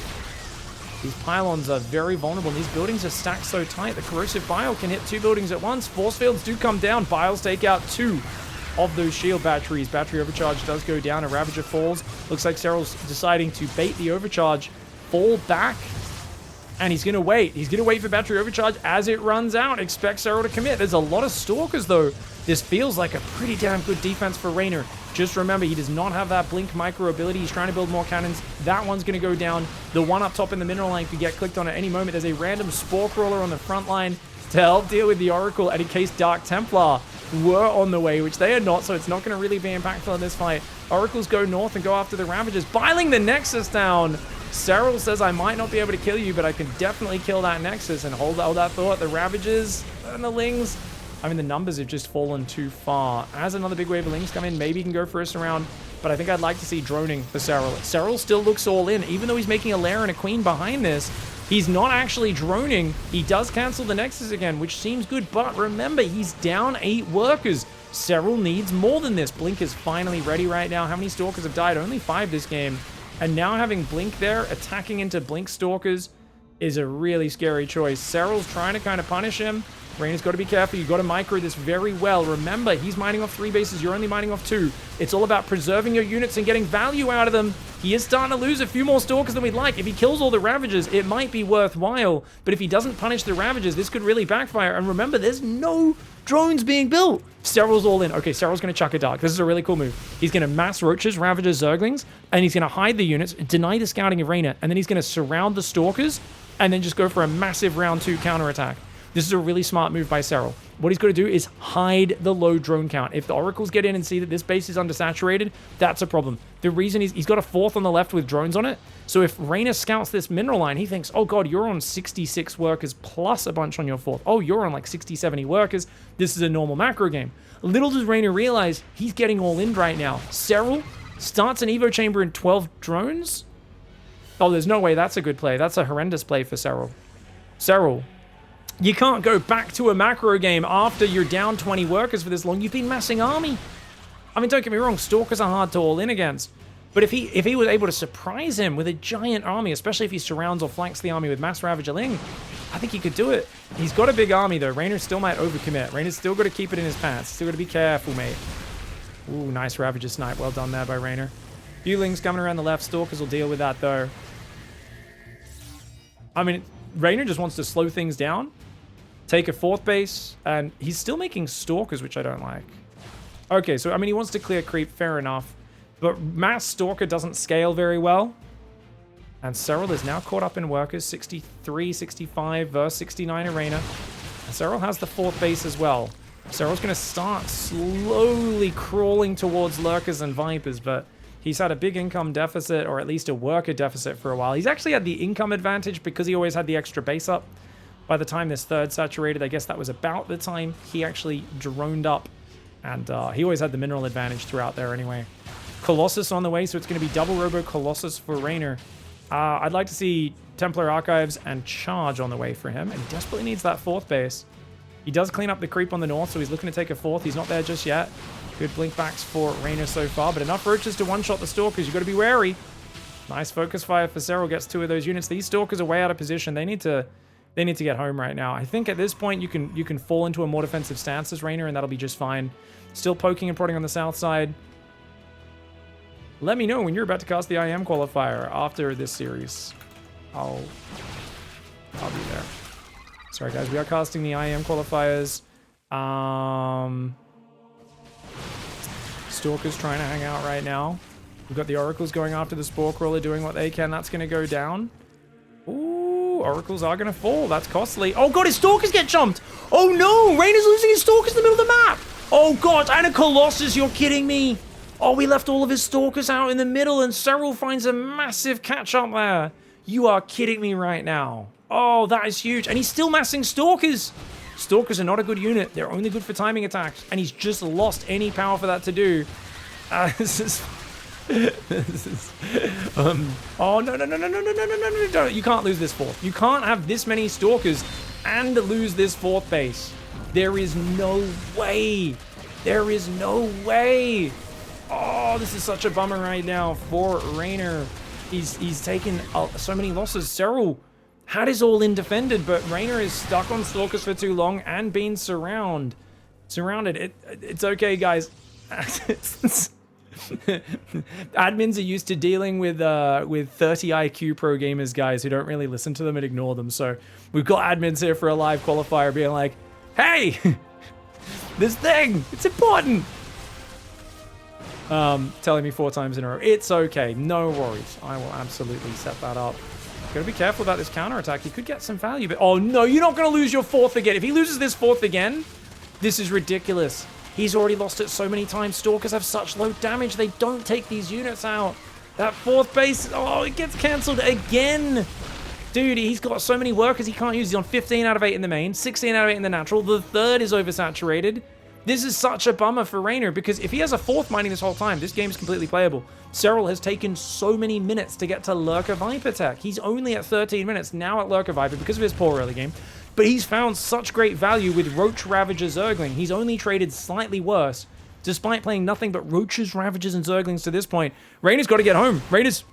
These pylons are very vulnerable, and these buildings are stacked so tight. The Corrosive Bile can hit 2 buildings at once. Force Fields do come down. Biles take out 2 of those shield batteries. Battery overcharge does go down. A Ravager falls. Looks like SERRAL's deciding to bait the overcharge, fall back, and he's going to wait. He's going to wait for battery overcharge as it runs out. Expect SERRAL to commit. There's a lot of Stalkers, though. This feels like a pretty damn good defense for REYNOR. Just remember, he does not have that Blink micro ability. He's trying to build more cannons. That one's going to go down. The one up top in the mineral line could get clicked on at any moment. There's a random Spore Crawler on the front line to help deal with the Oracle, and in case Dark Templar were on the way, which they are not, so it's not going to really be impactful in this fight. Oracles go north and go after the Ravagers, biling the Nexus down. SERRAL says, I might not be able to kill you, but I can definitely kill that Nexus, and hold that thought. The Ravagers and the Lings, I mean, the numbers have just fallen too far. As another big wave of Lings come in, maybe he can go for a surround, but I think I'd like to see droning for SERRAL. SERRAL still looks all in, even though he's making a lair and a queen behind this. He's not actually droning. He does cancel the Nexus again, which seems good, but remember, he's down 8 workers. SERRAL needs more than this. Blink is finally ready right now. How many Stalkers have died? Only 5 this game. And now having Blink there, attacking into Blink Stalkers, is a really scary choice. SERRAL's trying to kind of punish him. REYNOR's got to be careful. You've got to micro this very well. Remember, he's mining off 3 bases. You're only mining off 2. It's all about preserving your units and getting value out of them. He is starting to lose a few more Stalkers than we'd like. If he kills all the Ravagers, it might be worthwhile. But if he doesn't punish the Ravagers, this could really backfire. And remember, there's no drones being built. SERRAL's all in. Okay, SERRAL's going to chuck a Dark. This is a really cool move. He's going to mass Roaches, Ravagers, Zerglings, and he's going to hide the units, deny the scouting of REYNOR, and then he's going to surround the Stalkers, and then just go for a massive round 2 counterattack. This is a really smart move by SERRAL. What he's going to do is hide the low drone count. If the Oracles get in and see that this base is undersaturated, that's a problem. The reason is he's got a 4th on the left with drones on it. So if REYNOR scouts this mineral line, he thinks, oh god, you're on 66 workers plus a bunch on your 4th. Oh, you're on like 60, 70 workers. This is a normal macro game. Little does REYNOR realize he's getting all in right now. SERRAL starts an Evo chamber in 12 drones. Oh, there's no way that's a good play. That's a horrendous play for SERRAL. SERRAL, you can't go back to a macro game after you're down 20 workers for this long. You've been massing army. I mean, don't get me wrong, Stalkers are hard to all in against. But if he was able to surprise him with a giant army, especially if he surrounds or flanks the army with Mass Ravager Ling, I think he could do it. He's got a big army, though. REYNOR still might overcommit. REYNOR's still got to keep it in his pants. Still got to be careful, mate. Ooh, nice Ravager snipe. Well done there by REYNOR. Viewlings coming around the left. Stalkers will deal with that, though. I mean, REYNOR just wants to slow things down, take a 4th base, and he's still making Stalkers, which I don't like. Okay, so, I mean, he wants to clear creep. Fair enough. But mass Stalker doesn't scale very well. And SERRAL is now caught up in workers. 63, 65 versus 69 Arena. And SERRAL has the 4th base as well. SERRAL's going to start slowly crawling towards Lurkers and Vipers, but he's had a big income deficit, or at least a worker deficit for a while. He's actually had the income advantage because he always had the extra base up. By the time this 3rd saturated, I guess that was about the time he actually droned up. And he always had the mineral advantage throughout there anyway. Colossus on the way, so it's going to be double Robo Colossus for REYNOR. I'd like to see Templar Archives and Charge on the way for him, and he desperately needs that 4th base. He does clean up the creep on the north, so he's looking to take a 4th. He's not there just yet. Good blink backs for REYNOR so far, but enough roaches to one-shot the Stalkers. You've got to be wary. Nice focus fire for SERRAL, gets 2 of those units. These Stalkers are way out of position. They need to get home right now. I think at this point you can fall into a more defensive stance as REYNOR, and that'll be just fine. Still poking and prodding on the south side. Let me know when you're about to cast the IM qualifier after this series. I'll be there. Sorry guys, we are casting the IM qualifiers. Stalker's trying to hang out right now. We've got the Oracles going after the Spore Crawler, doing what they can. That's going to go down. Ooh, Oracles are going to fall. That's costly. Oh god, his Stalkers get jumped! Oh no! REYNOR's losing his Stalkers in the middle of the map! Oh god, and a Colossus, you're kidding me! Oh, we left all of his Stalkers out in the middle, and SERRAL finds a massive catch-up there. You are kidding me right now. Oh, that is huge. And he's still massing Stalkers. Stalkers are not a good unit. They're only good for timing attacks. And he's just lost any power for that to do. Oh, no. You can't lose this 4th. You can't have this many Stalkers and lose this 4th base. There is no way. There is no way. Oh, this is such a bummer right now for REYNOR. He's taken so many losses. SERRAL had his all-in defended, but REYNOR is stuck on Stalkers for too long and being surrounded. It's okay, guys. Admins are used to dealing with 30 IQ pro gamers, guys, who don't really listen to them and ignore them. So we've got admins here for a live qualifier being like, hey, this thing, it's important. Telling me 4 times in a row. It's okay. No worries. I will absolutely set that up. Gotta be careful about this counterattack. He could get some value, but... Oh, no. You're not going to lose your 4th again. If he loses this 4th again, this is ridiculous. He's already lost it so many times. Stalkers have such low damage. They don't take these units out. That 4th base... Oh, it gets cancelled again. Dude, he's got so many workers he can't use. He's on 15 out of 8 in the main, 16 out of 8 in the natural. The 3rd is oversaturated. This is such a bummer for REYNOR, because if he has a 4th mining this whole time, this game is completely playable. SERRAL has taken so many minutes to get to Lurker Viper tech. He's only at 13 minutes now at Lurker Viper because of his poor early game, but he's found such great value with Roach, Ravager, Zergling. He's only traded slightly worse, despite playing nothing but Roaches, Ravagers, and Zerglings to this point. REYNOR's got to get home. REYNOR's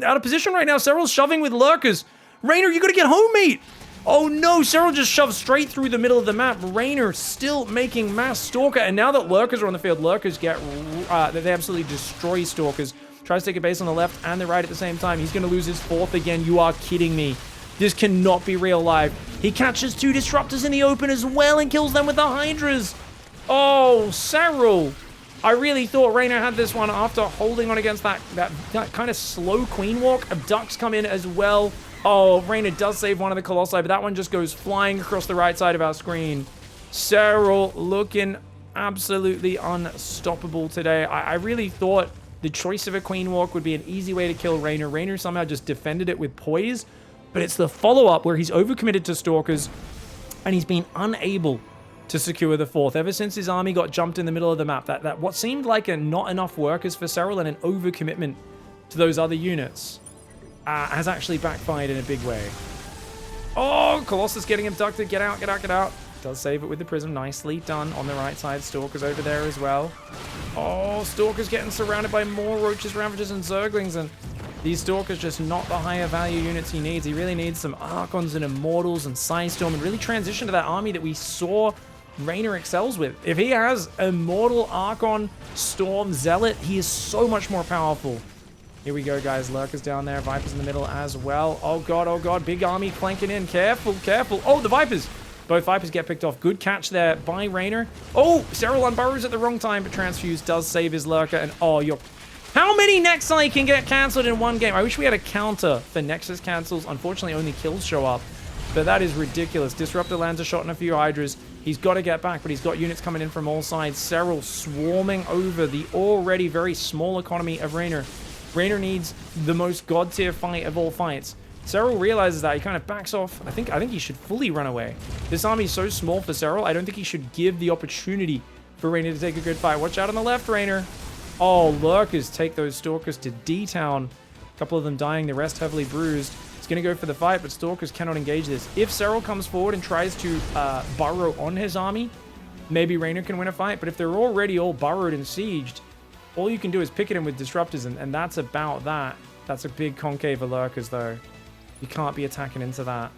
out of position right now. SERRAL's shoving with Lurkers. REYNOR, you got to get home, mate! Oh no, SERRAL just shoved straight through the middle of the map. REYNOR still making mass Stalker, and now that Lurkers are on the field, Lurkers get, they absolutely destroy Stalkers. Tries to take a base on the left and the right at the same time. He's going to lose his 4th again. You are kidding me. This cannot be real life. He catches 2 Disruptors in the open as well and kills them with the Hydras. Oh, SERRAL. I really thought REYNOR had this one after holding on against that kind of slow Queen Walk. Abducts come in as well. Oh, REYNOR does save one of the Colossi, but that one just goes flying across the right side of our screen. SERRAL looking absolutely unstoppable today. I really thought the choice of a Queen Walk would be an easy way to kill REYNOR. REYNOR somehow just defended it with poise, but it's the follow-up where he's overcommitted to Stalkers, and he's been unable to secure the 4th. Ever since his army got jumped in the middle of the map, that what seemed like not enough workers for SERRAL and an overcommitment to those other units has actually backfired in a big way. Oh, Colossus getting abducted. Get out, get out, get out. Does save it with the Prism. Nicely done on the right side. Stalkers over there as well. Oh, Stalkers getting surrounded by more Roaches, Ravagers, and Zerglings, and these Stalkers just not the higher value units he needs. He really needs some Archons and Immortals and Psystorm and really transition to that army that we saw REYNOR excels with. If he has Immortal, Archon, Storm, Zealot, he is so much more powerful. Here we go, guys. Lurkers down there. Vipers in the middle as well. Oh, God. Oh, God. Big army clanking in. Careful. Careful. Oh, the Vipers. Both Vipers get picked off. Good catch there by REYNOR. Oh, SERRAL unburrows at the wrong time, but Transfuse does save his Lurker. And, oh, you're... How many Nexi can get cancelled in one game? I wish we had a counter for Nexus cancels. Unfortunately, only kills show up. But that is ridiculous. Disruptor lands a shot and a few Hydras. He's got to get back, but he's got units coming in from all sides. SERRAL swarming over the already very small economy of REYNOR. REYNOR needs the most god tier fight of all fights. SERRAL realizes that. He kind of backs off. I think he should fully run away. This army is so small for SERRAL. I don't think he should give the opportunity for REYNOR to take a good fight. Watch out on the left, REYNOR. Oh, Lurkers take those Stalkers to D-Town. A couple of them dying, the rest heavily bruised. It's going to go for the fight, but Stalkers cannot engage this. If SERRAL comes forward and tries to burrow on his army, maybe REYNOR can win a fight. But if they're already all burrowed and sieged, all you can do is picket him with Disruptors, and that's about that. That's a big concave of Lurkers, though. You can't be attacking into that.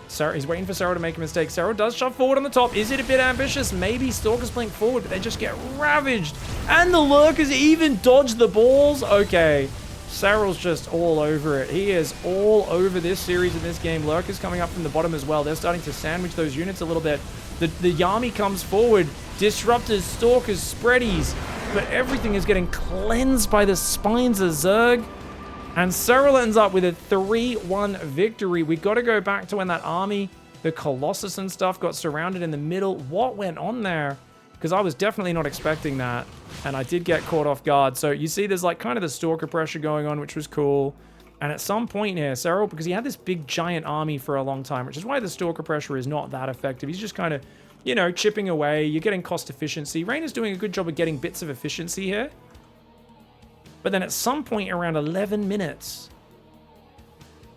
He's waiting for SERRAL to make a mistake. SERRAL does shove forward on the top. Is it a bit ambitious? Maybe Stalkers blink forward, but they just get ravaged. And the Lurkers even dodge the balls. Okay. SERRAL's just all over it. He is all over this series in this game. Lurkers coming up from the bottom as well. They're starting to sandwich those units a little bit. The Yami comes forward. Disruptors, Stalkers, Spreadies. But everything is getting cleansed by the spines of Zerg. And SERRAL ends up with a 3-1 victory. We got to go back to when that army, the Colossus and stuff, got surrounded in the middle. What went on there? Because I was definitely not expecting that. And I did get caught off guard. So you see there's like kind of the Stalker pressure going on, which was cool. And at some point here, SERRAL, because he had this big giant army for a long time, which is why the Stalker pressure is not that effective. He's just kind of, you know, chipping away. You're getting cost efficiency. REYNOR's doing a good job of getting bits of efficiency here. But then at some point around 11 minutes,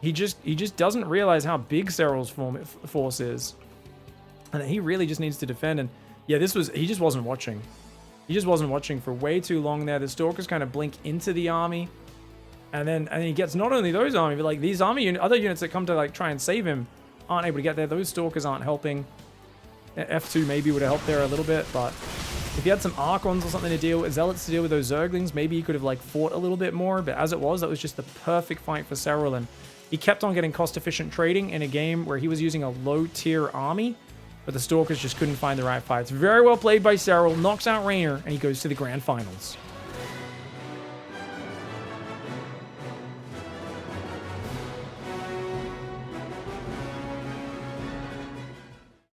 he just doesn't realize how big SERRAL's force is. And he really just needs to defend. And yeah, he just wasn't watching. He just wasn't watching for way too long there. The Stalkers kind of blink into the army. And then he gets not only those army, but like these other units that come to like try and save him aren't able to get there. Those Stalkers aren't helping. F2 maybe would have helped there a little bit, but if he had some Archons or something to deal with, Zealots to deal with those Zerglings, maybe he could have like fought a little bit more. But as it was, that was just the perfect fight for SERRAL. And he kept on getting cost-efficient trading in a game where he was using a low-tier army, but the Stalkers just couldn't find the right fights. Very well played by SERRAL, knocks out REYNOR, and he goes to the Grand Finals.